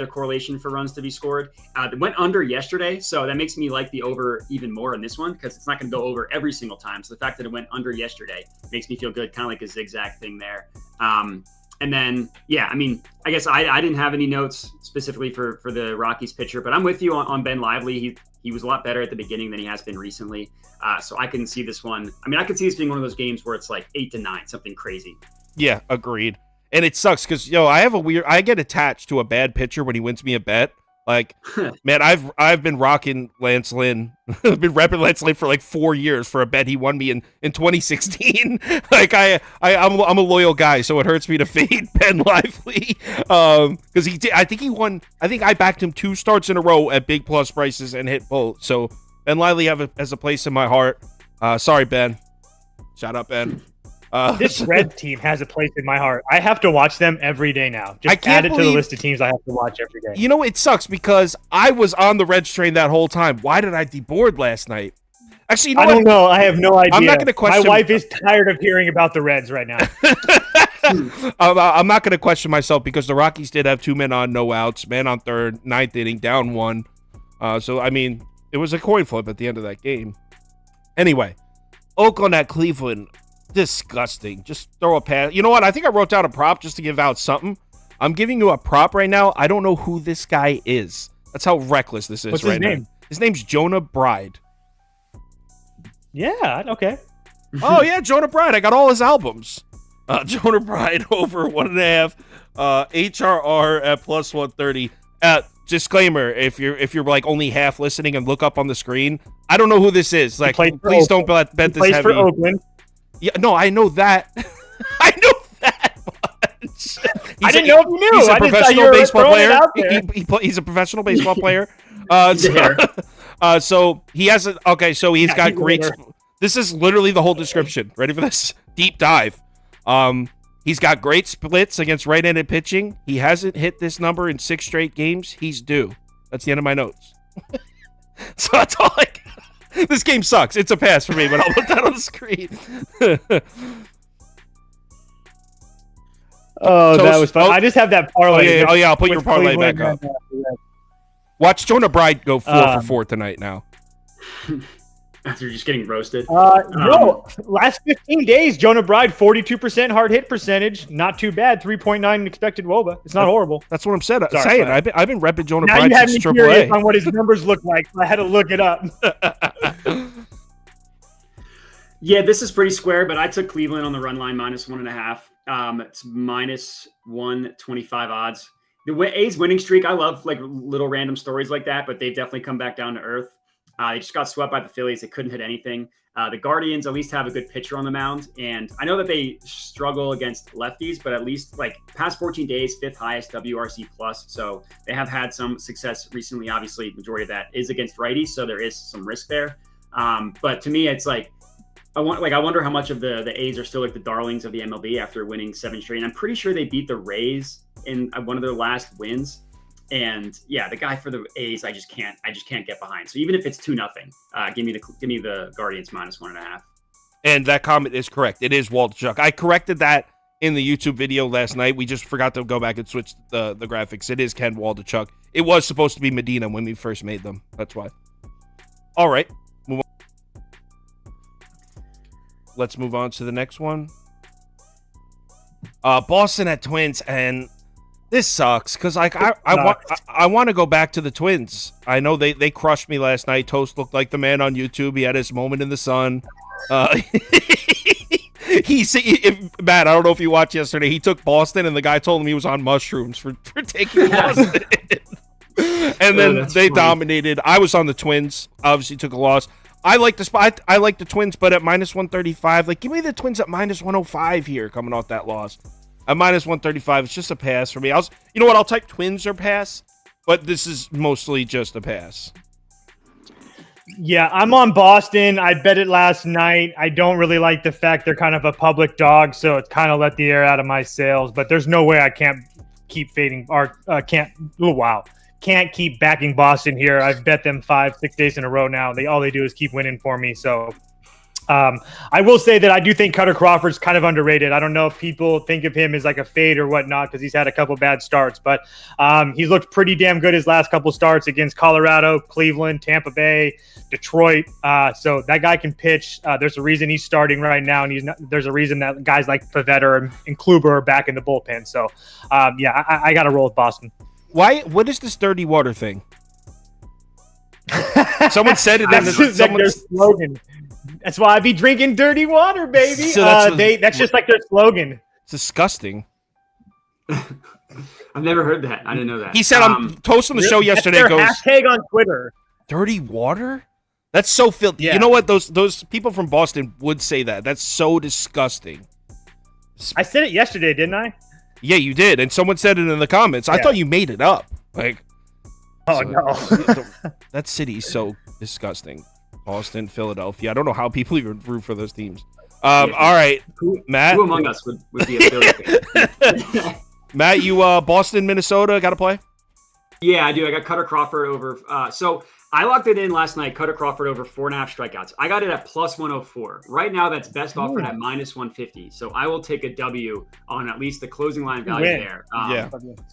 correlation for runs to be scored. It went under yesterday, so that makes me like the over even more in this one because it's not going to go over every single time. So the fact that it went under yesterday makes me feel good, kind of like a zigzag thing there. And then, I guess I didn't have any notes specifically for the Rockies pitcher, but I'm with you on Ben Lively. He was a lot better at the beginning than he has been recently. So I can see this one. I could see this being one of those games where it's like 8-9, something crazy. Yeah, agreed. And it sucks because, I get attached to a bad pitcher when he wins me a bet. Like, man, I've been rocking Lance Lynn. I've been repping Lance Lynn for like 4 years for a bet he won me in 2016. Like I'm a loyal guy, so it hurts me to fade Ben Lively. Because I think I backed him 2 starts in a row at big plus prices and hit both. So Ben Lively has a place in my heart. Sorry, Ben. Shout out, Ben. This Red team has a place in my heart. I have to watch them every day now. Just add it to the list of teams I have to watch every day. You know, it sucks because I was on the Reds train that whole time. Why did I deboard last night? Actually, you know I don't know. I have no idea. I'm not going to question. My wife is tired of hearing about the Reds right now. I'm not going to question myself because the Rockies did have 2 men on, no outs, man on third, 9th inning, down 1. So, it was a coin flip at the end of that game. Anyway, Oakland at Cleveland. Disgusting. Just throw a pass. You know what? I think I wrote down a prop just to give out something. I'm giving you a prop right now. I don't know who this guy is. That's how reckless this is. What's his name? His name's Jonah Bride. Yeah, okay. Oh, yeah, Jonah Bride. I got all his albums. Jonah Bride over 1.5. HRR at plus 130. Disclaimer, if you're like only half listening and look up on the screen, I don't know who this is. Like, please don't bet this heavy. For Oakland. Yeah, no, I know that. I know that much. I didn't know if you knew. He's a professional baseball player. He's a professional baseball player. So he has he's got great. This is literally the whole description. Ready for this? Deep dive. He's got great splits against right-handed pitching. He hasn't hit this number in 6 straight games. He's due. That's the end of my notes. So that's all I got. This game sucks. It's a pass for me, but I'll put that on the screen. That was fun. I just have that parlay. I'll put your parlay back up. Watch Jonah Bride go 4 for 4 tonight now. After just getting roasted. No, last 15 days, Jonah Bride, 42% hard hit percentage. Not too bad. 3.9 expected WOBA. It's not horrible. That's what I'm saying. I've been repping Jonah now Bride you have since me AAA. curious on what his numbers look like. So I had to look it up. Yeah, this is pretty square, but I took Cleveland on the run line minus 1.5. It's minus 125 odds. The A's winning streak, I love like little random stories like that, but they've definitely come back down to earth. They just got swept by the Phillies. They couldn't hit anything. The Guardians at least have a good pitcher on the mound. And I know that they struggle against lefties, but at least like past 14 days, 5th highest WRC plus. So they have had some success recently. Obviously, majority of that is against righties. So there is some risk there. But to me, it's like, I wonder how much of the A's are still like the darlings of the MLB after winning 7 straight. And I'm pretty sure they beat the Rays in one of their last wins. And yeah, the guy for the A's, I just can't get behind. So even if it's 2-0, give me the Guardians minus 1.5. And that comment is correct. It is Walter Chuck. I corrected that in the YouTube video last night. We just forgot to go back and switch the graphics. It is Ken Waldichuk. It was supposed to be Medina when we first made them. That's why. All right. Let's move on to the next one. Boston at Twins, and this sucks because like I want to go back to the Twins. I know they crushed me last night. Toast looked like the man on YouTube. He had his moment in the sun. Matt, I don't know if you watched yesterday. He took Boston, and the guy told him he was on mushrooms for taking Boston. And then they dominated. I was on the Twins. Obviously, took a loss. I like the spot. I like the Twins, but at -135, like give me the Twins at -105 here, coming off that loss. At -135, it's just a pass for me. You know what? I'll type Twins or pass, but this is mostly just a pass. Yeah, I'm on Boston. I bet it last night. I don't really like the fact they're kind of a public dog, so it's kind of let the air out of my sails. But there's no way I can't keep fading or can't keep backing Boston here. I've bet them 5-6 days in a row now. All they do is keep winning for me. So I will say that I do think Cutter Crawford's kind of underrated. I don't know if people think of him as like a fade or whatnot because he's had a couple bad starts, but he's looked pretty damn good his last couple starts against Colorado, Cleveland, Tampa Bay, Detroit. So that guy can pitch. There's a reason he's starting right now, and there's a reason that guys like Pavetta and Kluber are back in the bullpen. So I got to roll with Boston. Why? What is this dirty water thing? Someone said it in their slogan. That's why I be drinking dirty water, baby. So that's just like their slogan. It's disgusting. I've never heard that. I didn't know that. He said on Toast on the show yesterday. That's their hashtag on Twitter. Dirty water? That's so filthy. Yeah. You know what? Those people from Boston would say that. That's so disgusting. I said it yesterday, didn't I? Yeah, you did, and someone said it in the comments. I thought you made it up. Like, no, that city's so disgusting. Boston, Philadelphia. I don't know how people even root for those teams. All right, Matt. Who among us would be a Philly fan? Matt, you Boston, Minnesota, got to play? Yeah, I do. I got Cutter Crawford over. So I locked it in last night. Cutter Crawford over 4.5 strikeouts. I got it at +104. Right now, that's best offered at -150. So I will take a W on at least the closing line value there.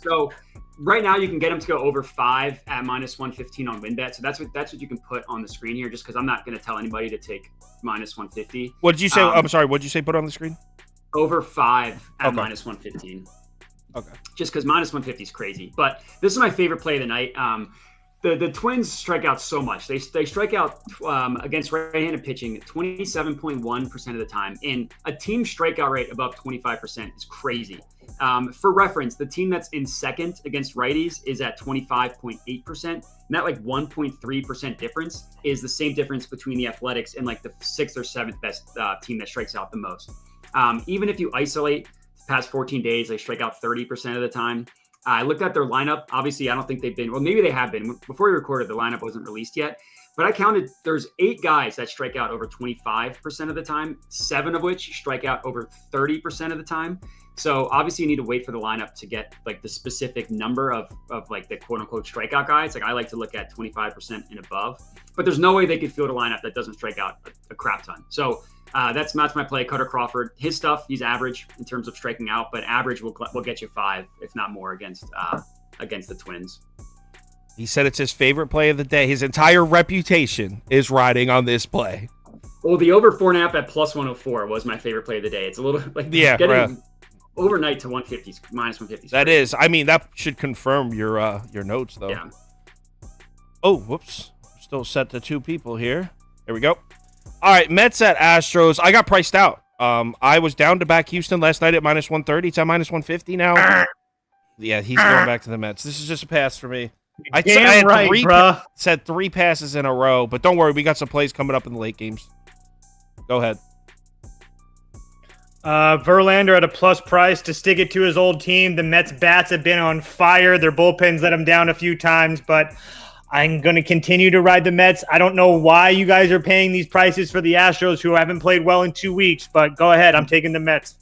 So right now, you can get him to go over 5 at -115 on WinBet. So that's what you can put on the screen here. Just because I'm not going to tell anybody to take -150. What did you say? I'm sorry. What did you say? Put on the screen. Over 5 at -115. Okay. Just because -150 is crazy. But this is my favorite play of the night. The Twins strike out so much. They strike out against right-handed pitching 27.1% of the time. And a team strikeout rate above 25% is crazy. For reference, the team that's in second against righties is at 25.8%. And that like 1.3% difference is the same difference between the Athletics and like the 6th or 7th best team that strikes out the most. Even if you isolate the past 14 days, they strike out 30% of the time. I looked at their lineup. Obviously, I don't think they've been. Well, maybe they have been. Before we recorded, the lineup wasn't released yet. But I counted. There's 8 guys that strike out over 25% of the time. 7 of which strike out over 30% of the time. So obviously, you need to wait for the lineup to get like the specific number of like the quote unquote strikeout guys. Like I like to look at 25% and above. But there's no way they could field a lineup that doesn't strike out a crap ton. So. That's my play. Cutter Crawford. His stuff, he's average in terms of striking out, but average will get you 5, if not more, against the Twins. He said it's his favorite play of the day. His entire reputation is riding on this play. Well, the over 4.5 at +104 was my favorite play of the day. It's a little like getting overnight to 150, -150. That is. I mean, that should confirm your notes, though. Yeah. Oh, whoops. Still set to 2 people here. Here we go. All right, Mets at Astros. I got priced out. I was down to back Houston last night at -130. It's at -150 now. Yeah, he's going back to the Mets. This is just a pass for me. I said 3 passes in a row, but don't worry, we got some plays coming up in the late games. Go ahead. Verlander at a plus price to stick it to his old team. The Mets bats have been on fire. Their bullpens let them down a few times, but I'm going to continue to ride the Mets. I don't know why you guys are paying these prices for the Astros who haven't played well in 2 weeks, but go ahead. I'm taking the Mets.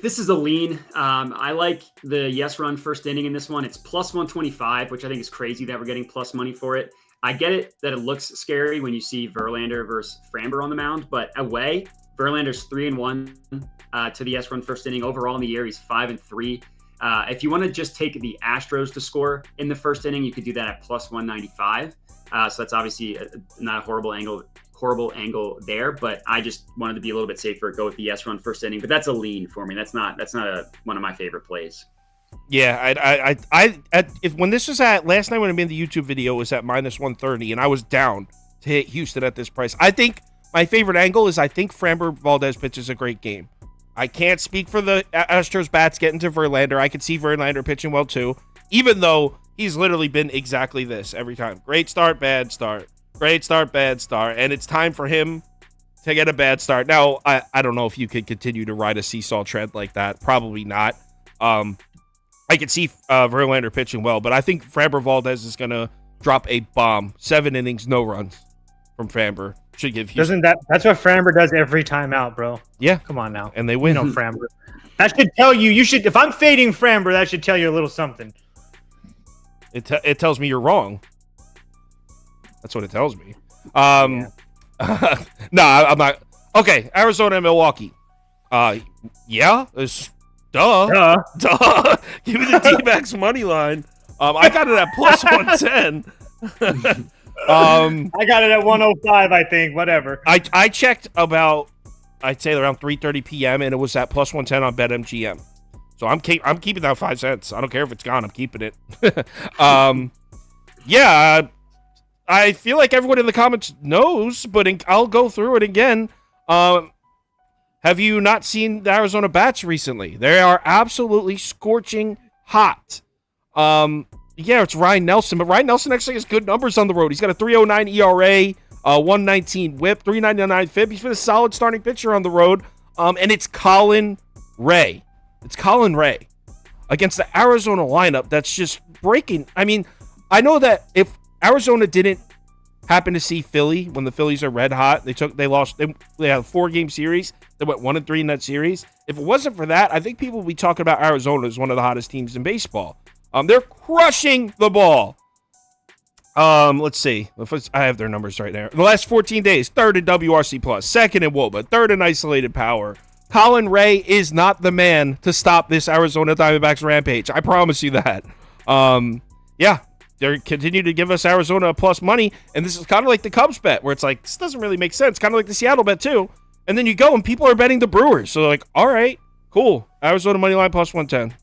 This is a lean. I like the yes run first inning in this one. It's +125, which I think is crazy that we're getting plus money for it. I get it that it looks scary when you see Verlander versus Framber on the mound, but away, Verlander's 3-1 to the S run first inning. Overall in the year, he's 5-3. If you want to just take the Astros to score in the first inning, you could do that at plus 195. So that's obviously not a horrible angle there, but I just wanted to be a little bit safer, go with the S run first inning. But that's a lean for me. That's not one of my favorite plays. Yeah, if when this was at last night when I made the YouTube video, it was at minus 130, and I was down to hit Houston at this price. I think my favorite angle is I think Framber Valdez pitches a great game. I can't speak for the Astros bats getting to Verlander. I could see Verlander pitching well too, even though he's literally been exactly this every time. Great start, bad start. Great start, bad start. And it's time for him to get a bad start. Now, I don't know if you could continue to ride a seesaw trend like that. Probably not. I could see Verlander pitching well, but I think Framber Valdez is going to drop a bomb. 7 innings, no runs from Framber. Should give Houston. That's what Framber does every time out, bro. Yeah. Come on now. And they win. You know Framber. That should tell you should, if I'm fading Framber, that should tell you a little something. It tells me you're wrong. That's what it tells me. No, I'm not. Okay, Arizona and Milwaukee. Yeah, it's duh. Give me the D-backs money line. I got it at plus 110. I got it at 105, I think. Whatever. I checked about, I'd say around 3:30 p.m. and it was at plus 110 on BetMGM. So I'm keeping that 5 cents. I don't care if it's gone. I'm keeping it. Yeah, I feel like everyone in the comments knows, but I'll go through it again. Have you not seen the Arizona bats recently? They are absolutely scorching hot. Yeah, it's Ryan Nelson, but Ryan Nelson actually has good numbers on the road. He's got a 3.09 ERA, 119 WHIP, 3.99 FIP. He's been a solid starting pitcher on the road. And it's Colin Ray. It's Colin Ray against the Arizona lineup that's just breaking. I mean, I know that if Arizona didn't happen to see Philly when the Phillies are red hot, they had a 4-game series. They went 1-3 in that series. If it wasn't for that, I think people would be talking about Arizona as one of the hottest teams in baseball. They're crushing the ball. Let's see. I have their numbers right there. In the last 14 days, 3rd in WRC+, 2nd in WOBA, 3rd in isolated power. Colin Ray is not the man to stop this Arizona Diamondbacks rampage. I promise you that. Yeah, they continue to give us Arizona a plus money, and this is kind of like the Cubs bet, where it's like, this doesn't really make sense. Kind of like the Seattle bet, too. And then you go, and people are betting the Brewers. So they're like, all right, cool. Arizona money line plus 110.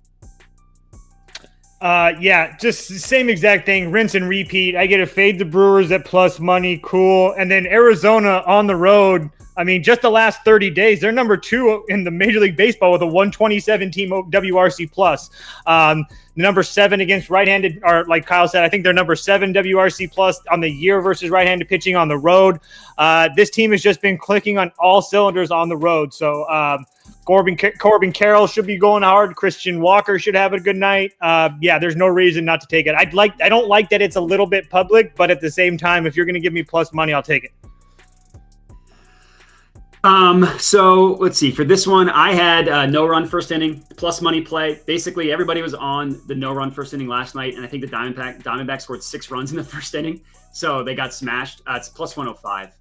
Yeah, just the same exact thing. Rinse and repeat. I get to fade the Brewers at plus money. Cool. And then Arizona on the road. I mean, just the last 30 days, they're number 2 in the Major League Baseball with a 127 team WRC plus. Number 7 against right-handed, or like Kyle said, I think they're number 7 WRC plus on the year versus right-handed pitching on the road. This team has just been clicking on all cylinders on the road. So Corbin Carroll should be going hard. Christian Walker should have a good night. Yeah, there's no reason not to take it. I don't like that it's a little bit public, but at the same time, if you're going to give me plus money, I'll take it. So let's see. For this one, I had no run first inning plus money play. Basically, everybody was on the no run first inning last night, and I think the Diamondbacks scored 6 runs in the first inning, so they got smashed. It's plus 105.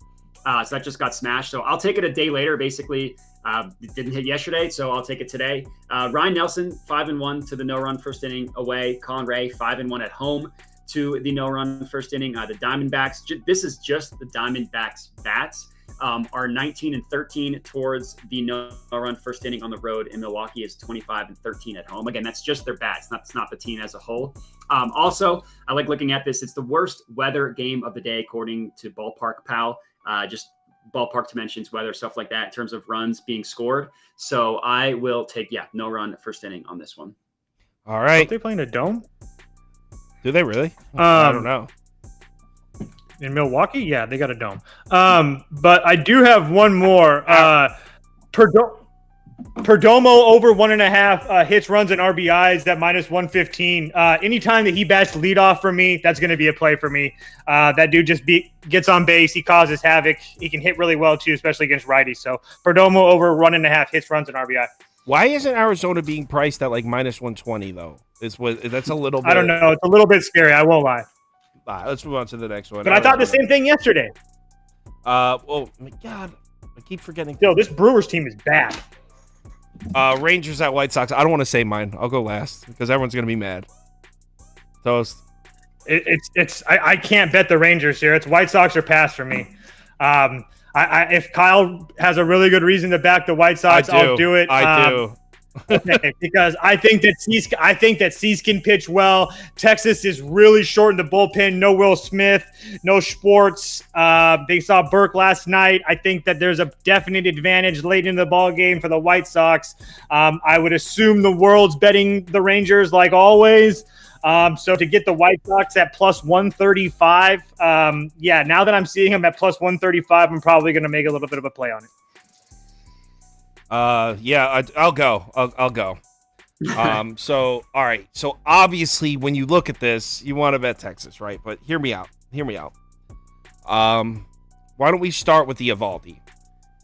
So that just got smashed. So I'll take it a day later. Basically, it didn't hit yesterday, so I'll take it today. Ryan Nelson 5-1 to the no run first inning away. Colin Ray 5-1 at home to the no run first inning. The Diamondbacks. This is just the Diamondbacks bats. Are 19-13 towards the no-run first inning on the road, and Milwaukee is 25-13 at home. Again, that's just their bats. That's not the team as a whole. Also, I like looking at this. It's the worst weather game of the day, according to Ballpark Pal. Just ballpark dimensions, weather, stuff like that, in terms of runs being scored. So I will take, no-run first inning on this one. All right. Are they playing a dome? Do they really? I don't know. In Milwaukee? Yeah, they got a dome. But I do have one more. Perdomo over 1.5 hits, runs, and RBIs at minus 115. Anytime that he bats leadoff for me, that's going to be a play for me. That dude just gets on base. He causes havoc. He can hit really well, too, especially against righties. So Perdomo over 1.5 hits, runs, and RBI. Why isn't Arizona being priced at like minus 120, though? That's a little bit. I don't know. It's a little bit scary. I won't lie. Let's move on to the next one. But I thought the same thing yesterday. Oh my God. I keep forgetting. Yo, this Brewers team is bad. Rangers at White Sox. I don't want to say mine. I'll go last because everyone's gonna be mad. Toast. I can't bet the Rangers here. It's White Sox or pass for me. If Kyle has a really good reason to back the White Sox, I'll do it. I do. Okay, because I think that Cease can pitch well. Texas is really short in the bullpen. No Will Smith, no Schwartz. They saw Burke last night. I think that there's a definite advantage late in the ball game for the White Sox. I would assume the world's betting the Rangers like always. So to get the White Sox at plus 135, now that I'm seeing them at plus 135, I'm probably going to make a little bit of a play on it. I'll go. I'll go. So, all right. So obviously when you look at this, you want to bet Texas, right? But hear me out. Why don't we start with the Eovaldi?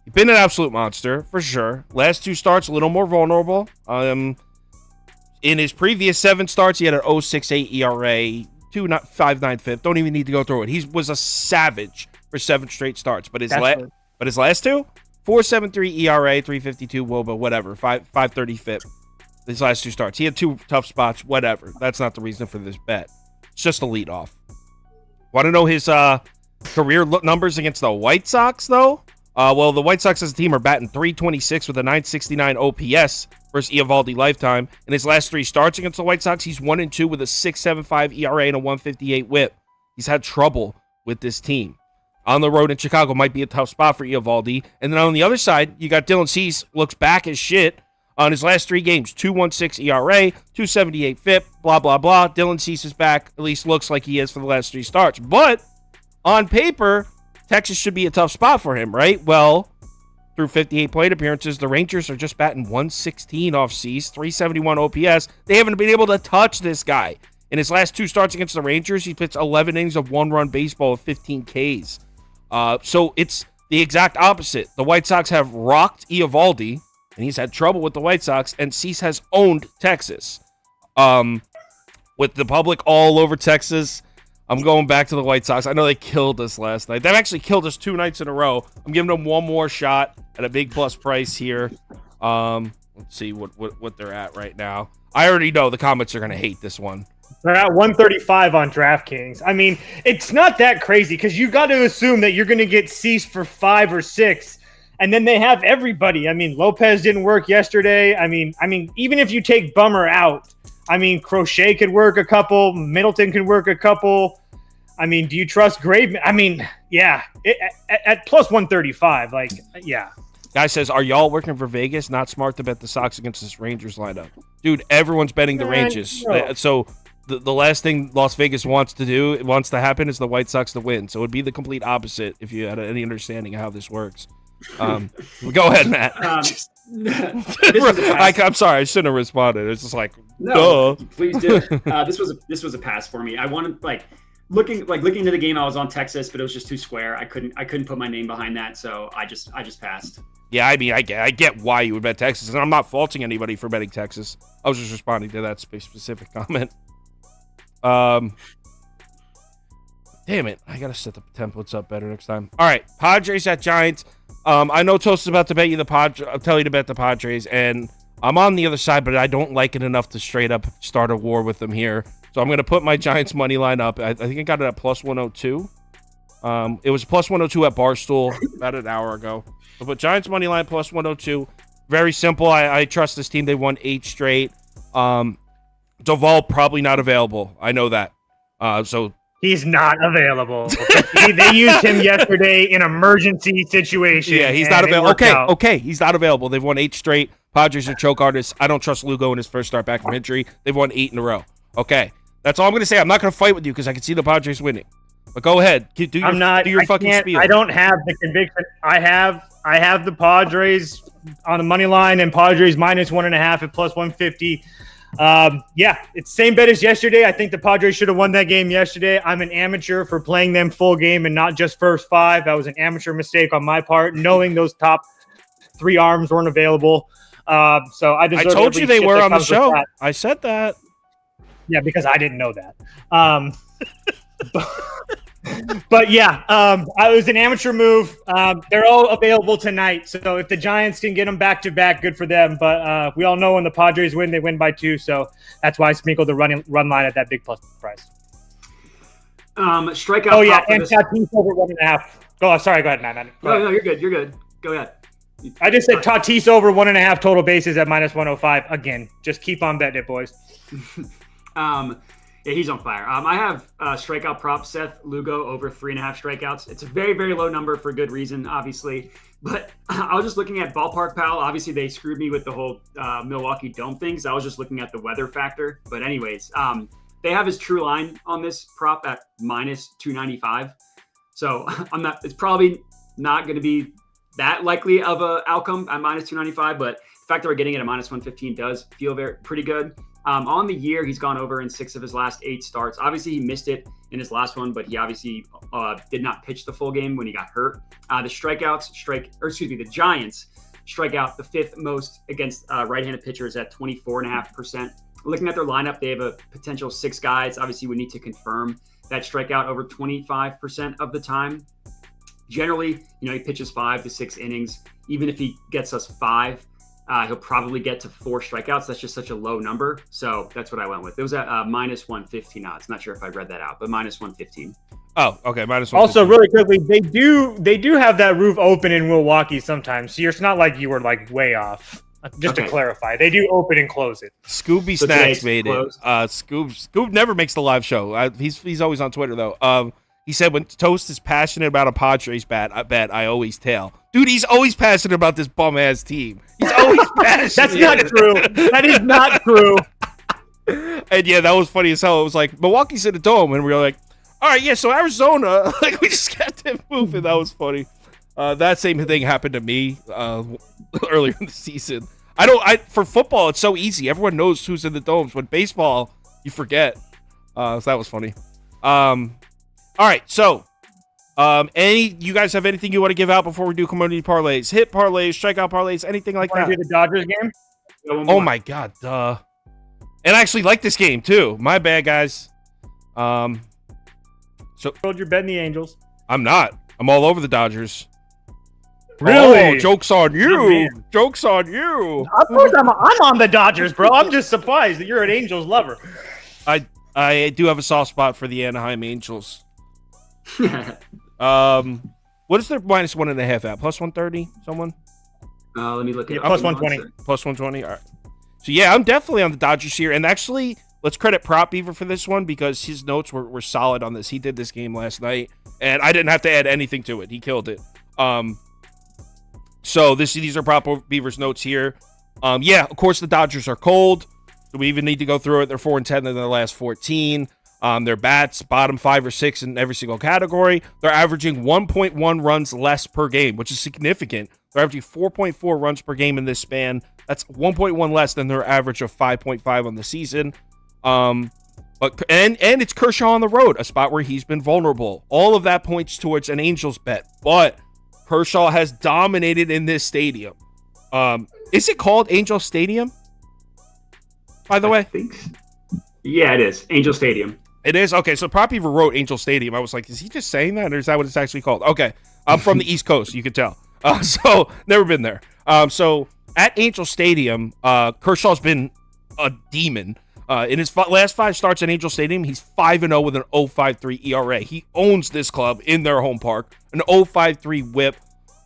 He's been an absolute monster for sure. Last 2 starts, a little more vulnerable. In his previous 7 starts, he had an 0.68 ERA, 2.59 FIP. Don't even need to go through it. He was a savage for 7 straight starts. But his last 2, 4.73 ERA, 3.52 WOBA, whatever, 5.30 FIP. His last 2 starts. He had 2 tough spots, whatever. That's not the reason for this bet. It's just a lead off. Want to know his career numbers against the White Sox, though? Well, the White Sox as a team are batting .326 with a .969 OPS versus Eovaldi lifetime. In his last 3 starts against the White Sox, he's 1-2 with a 6.75 ERA and a 1.58 WHIP. He's had trouble with this team. On the road in Chicago might be a tough spot for Eovaldi. And then on the other side, you got Dylan Cease, looks back as shit on his last 3 games. 2.16 ERA, 2.78 FIP, blah, blah, blah. Dylan Cease is back, at least looks like he is for the last 3 starts. But on paper, Texas should be a tough spot for him, right? Well, through 58 plate appearances, the Rangers are just batting 116 off Cease, 371 OPS. They haven't been able to touch this guy. In his last 2 starts against the Rangers, he pitched 11 innings of 1-run baseball with 15 Ks. So it's the exact opposite. The White Sox have rocked Eovaldi, and he's had trouble with the White Sox, and Cease has owned Texas. With the public all over Texas, I'm going back to the White Sox. I know they killed us last night. They've actually killed us 2 nights in a row. I'm giving them one more shot at a big plus price here. Let's see what they're at right now. I already know the comments are going to hate this one. They're at 135 on DraftKings. I mean, it's not that crazy because you got to assume that you're going to get Cease for 5 or 6, and then they have everybody. I mean, Lopez didn't work yesterday. I mean, even if you take Bummer out, I mean, Crochet could work a couple. Middleton could work a couple. I mean, do you trust Graveman? I mean, yeah, at plus 135, like, yeah. Guy says, are y'all working for Vegas? Not smart to bet the Sox against this Rangers lineup. Dude, everyone's betting the Rangers. No. So the last thing Las Vegas wants to happen is the White Sox to win. So it would be the complete opposite if you had any understanding of how this works. Go ahead, Matt. I'm sorry, I shouldn't have responded. It's just like, no, duh. Please do. This was a pass for me. I wanted looking into the game. I was on Texas, but it was just too square. I couldn't put my name behind that, so I just passed. Yeah, I mean, I get why you would bet Texas, and I'm not faulting anybody for betting Texas. I was just responding to that specific comment. Damn it, I gotta set the templates up better next time. All right, Padres at Giants. I know Toast is about to bet you I'll tell you to bet the Padres, and I'm on the other side, but I don't like it enough to straight up start a war with them here. So I'm gonna put my Giants money line up. I think I got it at plus 102. It was plus 102 at Barstool about an hour ago. But Giants money line plus 102. Very simple. I trust this team. They won 8 straight. Duvall probably not available. I know that. So he's not available. They used him yesterday in emergency situation. Yeah, he's not available. Okay, he's not available. They've won 8 straight. Padres are choke artists. I don't trust Lugo in his first start back from injury. They've won 8 in a row. Okay, that's all I'm going to say. I'm not going to fight with you because I can see the Padres winning. But go ahead. Do your fucking spiel. I don't have the conviction. I have the Padres on the money line and Padres minus 1.5 at plus 150. Yeah, it's same bet as yesterday. I think the Padres should have won that game yesterday. I'm an amateur for playing them full game and not just first 5. That was an amateur mistake on my part, knowing those top 3 arms weren't available. So I told you they were on the show. I said that. Yeah, because I didn't know that. But yeah, it was an amateur move. They're all available tonight. So if the Giants can get them back to back, good for them. But we all know when the Padres win, they win by 2. So that's why I sprinkled the run line at that big plus price. Strikeout. Oh yeah, and Tatis over 1.5. Oh, sorry. Go ahead, Matt. No, you're good. You're good. Go ahead. I just said Tatis over 1.5 total bases at -105. Again, just keep on betting it, boys. Yeah, he's on fire. I have strikeout prop Seth Lugo over 3.5 strikeouts. It's a very, very low number for good reason, obviously. But I was just looking at Ballpark Pal. Obviously, they screwed me with the whole Milwaukee Dome thing. So I was just looking at the weather factor. But anyways, they have his true line on this prop at -295. So it's probably not going to be that likely of a outcome at -295. But the fact that we're getting it at -115 does feel pretty good. On the year, he's gone over in 6 of his last 8 starts. Obviously, he missed it in his last one, but he obviously did not pitch the full game when he got hurt. The the Giants strike out the 5th most against right-handed pitchers at 24.5%. Looking at their lineup, they have a potential 6 guys. Obviously, we need to confirm that strikeout over 25% of the time. Generally, he pitches 5 to 6 innings. Even if he gets us 5, he'll probably get to 4 strikeouts. That's just such a low number. So that's what I went with. It was at -115 odds. Not sure if I read that out, but -115. Oh, okay. -115. Also, really quickly, they do have that roof open in Milwaukee sometimes. So it's not like you were like way off. Just to clarify, they do open and close it. Scooby Snacks made it. Scoob never makes the live show. He's always on Twitter though. He said when Toast is passionate about a Padres bet, I always tail. Dude, he's always passionate about this bum-ass team. He's always passionate. That's not true. That is not true. And yeah, that was funny as hell. It was like, Milwaukee's in the dome, and we were like, all right, yeah, so Arizona, like we just kept it moving. That was funny. That same thing happened to me earlier in the season. For football, it's so easy. Everyone knows who's in the domes. But baseball, you forget. So that was funny. All right, so you guys have anything you want to give out before we do community parlays? Hit parlays, strikeout parlays, anything like that? Want to do the Dodgers game? Oh my god, duh. And I actually like this game too. My bad, guys. So Told you're betting the Angels. I'm not. I'm all over the Dodgers. Really? Oh, joke's on you. Joke's on you. Of course, I'm on the Dodgers, bro. I'm just surprised that you're an Angels lover. I do have a soft spot for the Anaheim Angels. What is their -1.5 at? +130? Someone? Let me look at it. +120. +120. All right. So yeah, I'm definitely on the Dodgers here, and actually, let's credit Prop Beaver for this one because his notes were solid on this. He did this game last night, and I didn't have to add anything to it. He killed it. So these are Prop Beaver's notes here. Yeah, of course the Dodgers are cold. Do we even need to go through it? They're 4-10 in their last 14. Their bats, bottom 5 or 6 in every single category. They're averaging 1.1 runs less per game, which is significant. They're averaging 4.4 runs per game in this span. That's 1.1 less than their average of 5.5 on the season. But it's Kershaw on the road, a spot where he's been vulnerable. All of that points towards an Angels bet. But Kershaw has dominated in this stadium. Is it called Angel Stadium? By the way? I think so. Yeah, it is. Angel Stadium. It is? Okay, so Prop Beaver wrote Angel Stadium. I was like, is he just saying that, or is that what it's actually called? Okay, I'm from the East Coast, you can tell. So, never been there. So, at Angel Stadium, Kershaw's been a demon. In his last 5 starts at Angel Stadium, he's 5-0 with an 0.53 ERA. He owns this club in their home park, an 0.53 whip.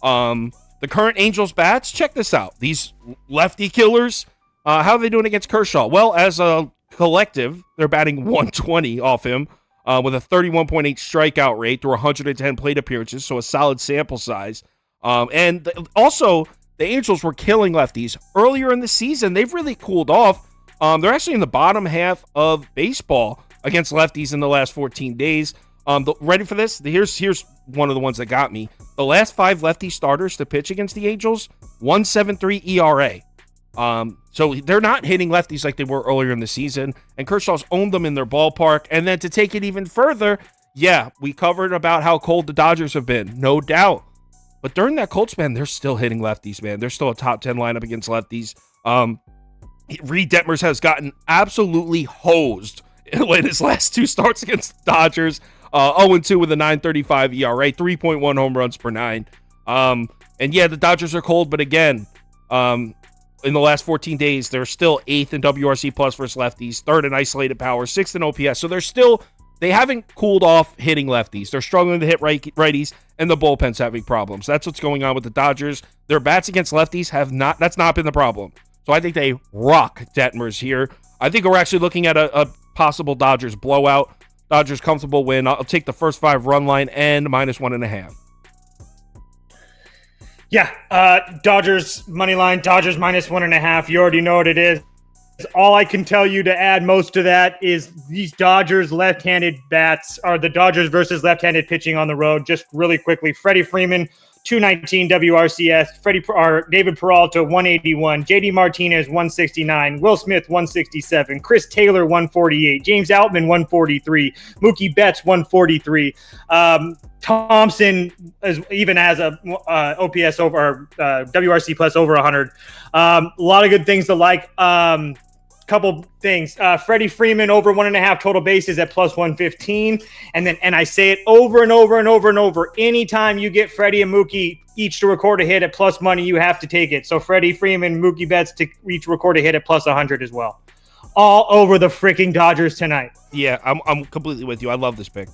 The current Angels bats, check this out. These lefty killers, how are they doing against Kershaw? Well, as a collective, they're batting 120 off him with a 31.8 strikeout rate through 110 plate appearances, so a solid sample size. Also, the Angels were killing lefties. Earlier in the season, they've really cooled off. They're actually in the bottom half of baseball against lefties in the last 14 days. Ready for this? Here's one of the ones that got me. The last 5 lefty starters to pitch against the Angels, 1.73 ERA. So they're not hitting lefties like they were earlier in the season, and Kershaw's owned them in their ballpark. And then to take it even further, yeah, we covered about how cold the Dodgers have been, no doubt. But during that cold span, they're still hitting lefties, man. They're still a top 10 lineup against lefties. Reed Detmers has gotten absolutely hosed in his last 2 starts against the Dodgers. 0-2 with a 9.35 ERA, 3.1 home runs per 9. And yeah, the Dodgers are cold, but again, in the last 14 days, they're still 8th in WRC plus versus lefties, 3rd in isolated power, 6th in OPS. So they haven't cooled off hitting lefties. They're struggling to hit righties, and the bullpen's having problems. That's what's going on with the Dodgers. Their bats against lefties that's not been the problem. So I think they rock Detmers here. I think we're actually looking at a possible Dodgers blowout. Dodgers comfortable win. I'll take the first 5 run line and -1.5. Yeah, Dodgers money line, Dodgers -1.5. You already know what it is. All I can tell you to add most to that is these Dodgers left-handed bats are the Dodgers versus left-handed pitching on the road. Just really quickly, Freddie Freeman, 219 WRCS. David Peralta, 181. JD Martinez, 169. Will Smith, 167. Chris Taylor, 148. James Outman, 143. Mookie Betts, 143. Thompson even has a OPS over WRC plus over 100. A lot of good things to like. Couple things. Freddie Freeman over 1.5 total bases at +115. And I say it over and over and over and over. Anytime you get Freddie and Mookie each to record a hit at plus money, you have to take it. So Freddie Freeman, Mookie Betts to each record a hit at +100 as well. All over the freaking Dodgers tonight. Yeah, I'm completely with you. I love this pick.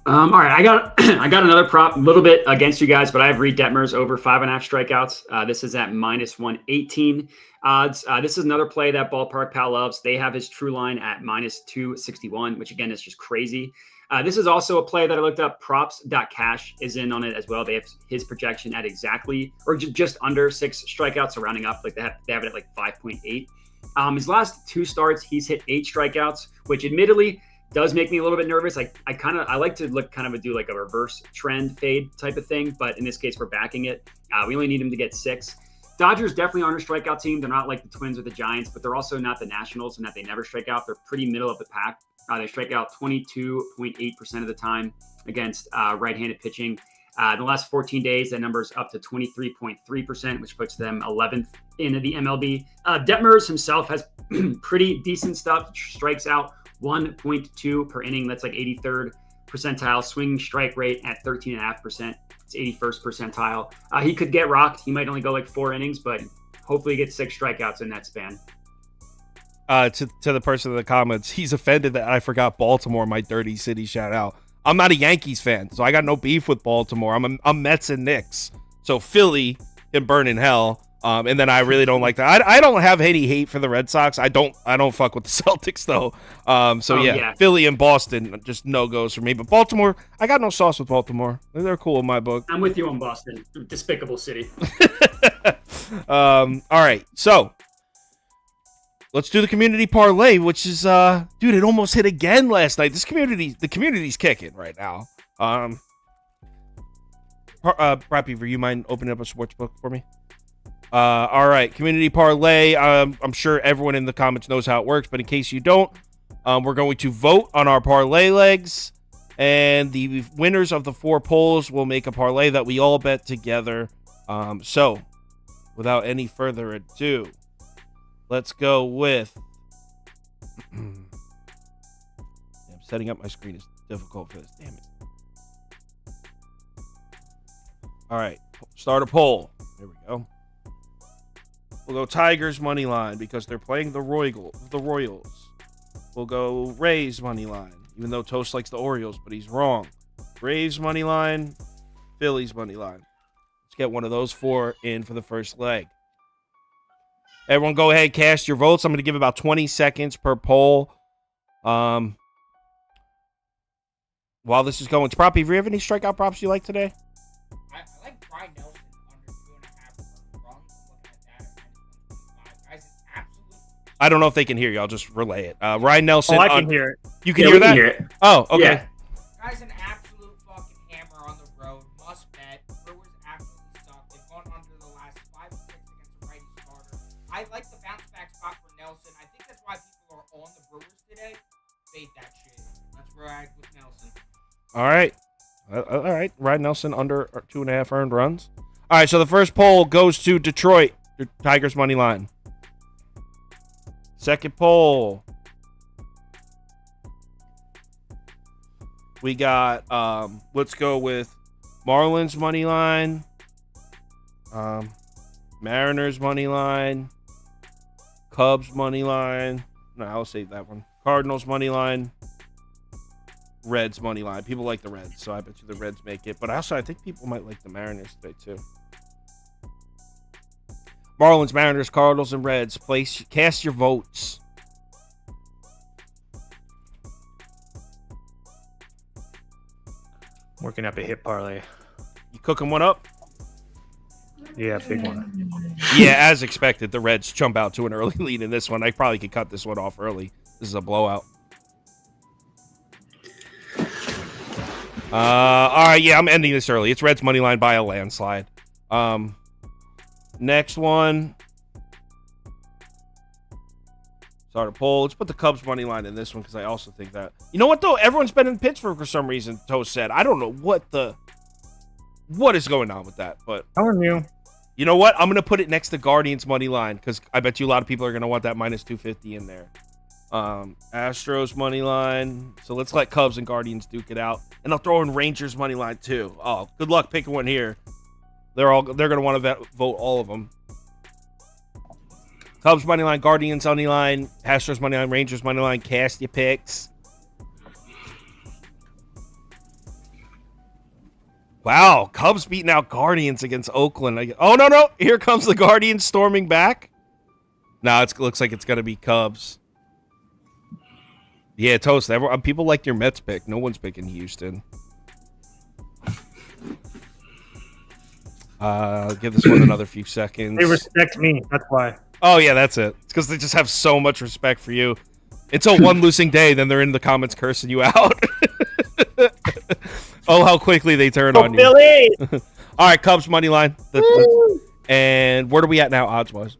All right, I got another prop, a little bit against you guys, but I have Reed Detmers over 5.5 strikeouts. This is at -118 odds. This is another play that Ballpark Pal loves. They have his true line at -261, which again is just crazy. This is also a play that I looked up. Props.cash is in on it as well. They have his projection at exactly or just under 6 strikeouts, so rounding up, like they have it at like 5.8. His last 2 starts, he's hit 8 strikeouts, which admittedly does make me a little bit nervous. I like to do like a reverse trend fade type of thing, but in this case, we're backing it. We only need him to get 6. Dodgers definitely aren't a strikeout team. They're not like the Twins or the Giants, but they're also not the Nationals in that they never strike out. They're pretty middle of the pack. They strike out 22.8% of the time against right-handed pitching. The last 14 days, that number is up to 23.3%, which puts them 11th in the MLB. Detmers himself has pretty decent stuff. Strikes out 1.2 per inning. That's like 83rd percentile. Swinging strike rate at 13.5%. It's 81st percentile. He could get rocked. He might only go like 4 innings, but hopefully get 6 strikeouts in that span. To the person in the comments, he's offended that I forgot Baltimore, my dirty city shout out. I'm not a Yankees fan, so I got no beef with Baltimore. I'm Mets and Knicks. So Philly can burn in hell. And then I really don't like that. I don't have any hate for the Red Sox. I don't fuck with the Celtics though. Yeah, Philly and Boston just no goes for me. But Baltimore, I got no sauce with Baltimore. They're cool in my book. I'm with you on Boston. Despicable city. All right, so let's do the community parlay, which is dude, it almost hit again last night. The community's kicking right now. Brad Beaver, you mind opening up a sports book for me? All right, community parlay. I'm sure everyone in the comments knows how it works, but in case you don't, we're going to vote on our parlay legs, and the winners of the 4 polls will make a parlay that we all bet together. So, without any further ado, let's go with. Setting up my screen is difficult for this. Damn it. All right, start a poll. There we go. We'll go Tigers money line because they're playing the Royals. We'll go Rays money line, even though Toast likes the Orioles, but he's wrong. Rays money line, Phillies money line. Let's get one of those 4 in for the first leg. Everyone go ahead, cast your votes. I'm going to give about 20 seconds per poll. While this is going, Proppy, do you have any strikeout props you like today? I like Brian Nelson under 2.5 runs. Looking at that at -125. Guys, it's absolute. I don't know if they can hear you. I'll just relay it. Ryan Nelson. Oh, I can hear it. You can hear that? Hear it. Oh, okay. Yeah. Guys, an absolute fucking hammer on the road. Must bet. Brewers absolutely suck. They've gone under the last 5 or 6 against a righty starter. I like the bounce back spot for Nelson. I think that's why people are on the Brewers today. Fade that shit. That's where I with Nelson. All right. Ryan Nelson under 2.5 earned runs. All right, so the first poll goes to Detroit. Tigers money line. Second poll. We got let's go with Marlins money line, Mariners money line, Cubs money line. No, I'll save that one. Cardinals money line, Reds money line. People like the Reds, so I bet you the Reds make it. But also, I think people might like the Mariners today too. Marlins, Mariners, Cardinals, and Reds. Cast your votes. Working up a hit parlay. You cooking one up? Yeah, big one. Yeah, as expected, the Reds jump out to an early lead in this one. I probably could cut this one off early. This is a blowout. All right, yeah, I'm ending this early. It's Reds money line by a landslide. Next one. Start a poll. Let's put the Cubs money line in this one because I also think that. You know what though? Everyone's been in Pittsburgh for some reason. Toast said. I don't know what is going on with that, but Telling you. you know what? I'm gonna put it next to Guardians money line because I bet you a lot of people are gonna want that minus 250 in there. Astros money line. So let's let Cubs and Guardians duke it out, and I'll throw in Rangers money line too. Oh, good luck picking one here. They're gonna want to vote all of them. Cubs money line, Guardians money line, Astros money line, Rangers money line. Cast your picks. Wow, Cubs beating out Guardians against Oakland. Oh no! Here comes the Guardians storming back. No, it looks like it's gonna be Cubs. Yeah, Toast. People like your Mets pick. No one's picking Houston. Give this one another few seconds. They respect me. That's why. Oh, yeah, that's it. It's because they just have so much respect for you. Until one losing day, then they're in the comments cursing you out. Oh, how quickly they turn on you. Phillies! All right, Cubs money line. And where are we at now, odds-wise?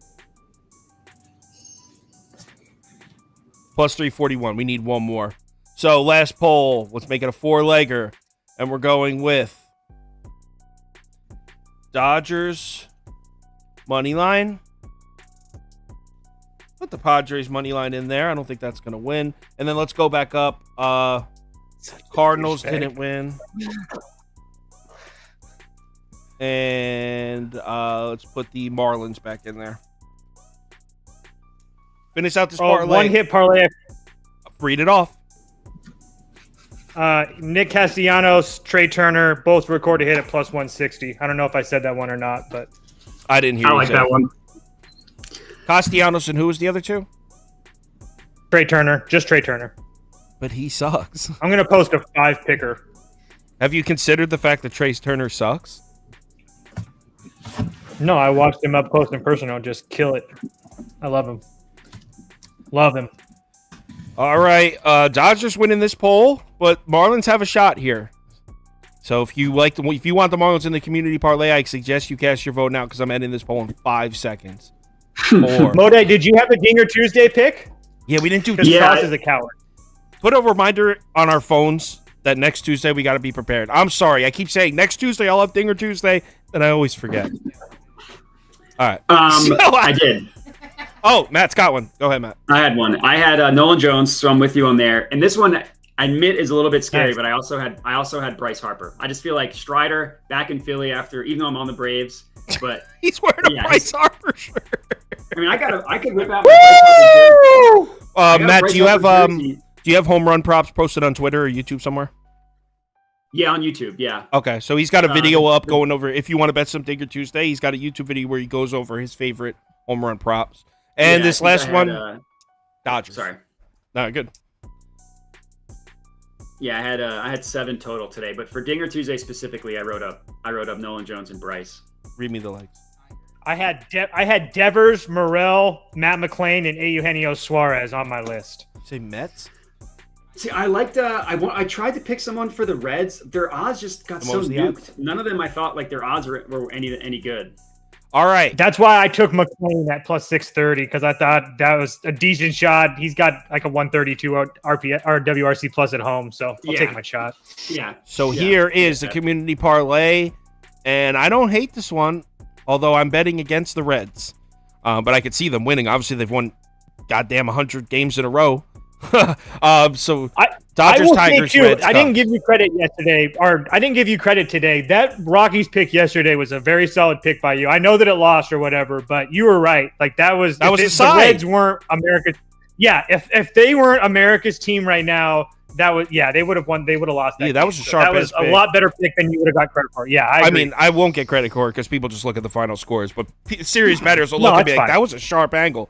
Plus 341. We need one more. So, last poll. Let's make it a four-legger. And we're going with Dodgers money line. Put the Padres money line in there. I don't think that's going to win. And then let's go back up. Cardinals didn't win. And let's put the Marlins back in there. Finish out this parlay. One hit parlay. Read it off. Nick Castellanos, Trey Turner, both record a hit at plus 160. I don't know if I said that one or not, but I didn't hear I you like say that it. one. Castellanos and who was the other two? Trey Turner, just Trey Turner. But he sucks. I'm going to post a 5-picker. Have you considered the fact that Trey Turner sucks? No, I watched him up close and personal. Just kill it. I love him. Love him. All right, Dodgers winning this poll, but Marlins have a shot here. So if you want the Marlins in the community parlay, I suggest you cast your vote now because I'm ending this poll in 5 seconds. 4. Mode, did you have a Dinger Tuesday pick? Yeah, we didn't do. Because Yeah. Sauce is a coward. Put a reminder on our phones that next Tuesday we got to be prepared. I'm sorry, I keep saying next Tuesday I'll have Dinger Tuesday, and I always forget. All right. I did. Oh, Matt's got one. Go ahead, Matt. I had one. I had Nolan Jones, so I'm with you on there. And this one, I admit, is a little bit scary, Nice. but I also had Bryce Harper. I just feel like Strider back in Philly after, even though I'm on the Braves, but He's wearing a Yeah, Bryce Harper shirt. I mean, I could whip out my Bryce Harper jersey. I got a Matt, Bryce do you have Harper jersey. do you have home run props posted on Twitter or YouTube somewhere? Yeah, on YouTube. Yeah. Okay, so he's got a video up going over. If you want to bet some Digger Tuesday, he's got a YouTube video where he goes over his favorite home run props. And Yeah, this I think last I one, had, Dodgers. Sorry. No, good. Yeah, I had 7 total today, but for Dinger Tuesday specifically, I wrote up Nolan Jones and Bryce. Read me the legs. I had Devers, Morel, Matt McClain, and Eugenio Suarez on my list. Say Mets. See, I liked. I tried to pick someone for the Reds. Their odds just got What so was the nuked. None of them I thought like their odds were any good. All right. That's why I took McClain at plus 630 because I thought that was a decent shot. He's got like a 132 RPS or WRC plus at home, so I'll Yeah. take my shot. Yeah. So Yeah. here is the community parlay, and I don't hate this one, although I'm betting against the Reds. But I could see them winning. Obviously, they've won goddamn 100 games in a row. So I Dodgers, will Tigers, say too, Reds, I didn't Cubs. give you credit yesterday, or I didn't give you credit today. That Rockies pick yesterday was a very solid pick by you. I know that it lost or whatever, but you were right. Like that was the the side. Reds weren't America's. Yeah, if they weren't America's team right now, they would have won. They would have lost. That Yeah, that game. was a So sharp. that was a pick. lot better pick than you would have got credit for. Yeah, I agree. mean, I won't get credit for it because people just look at the final scores, but serious bettors will No, look at me that's like fine. that was a sharp angle.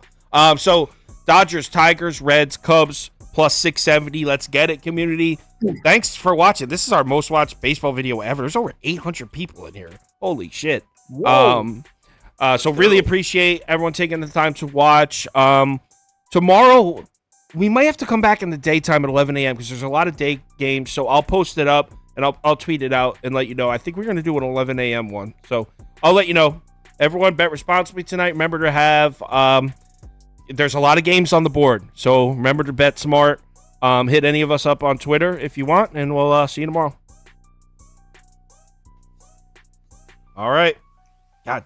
So Dodgers, Tigers, Reds, Cubs plus 670. Let's get it, community. Thanks for watching. This is our most watched baseball video ever. There's over 800 people in here. Holy shit. Whoa. So really appreciate everyone taking the time to watch. Tomorrow we might have to come back in the daytime at 11 a.m. because there's a lot of day games. So I'll post it up and I'll tweet it out and let you know. I think we're going to do an 11 a.m. one. So I'll let you know. Everyone bet responsibly tonight. Remember to have, there's a lot of games on the board. So remember to bet smart. Hit any of us up on Twitter if you want, and we'll see you tomorrow. All right. God damn.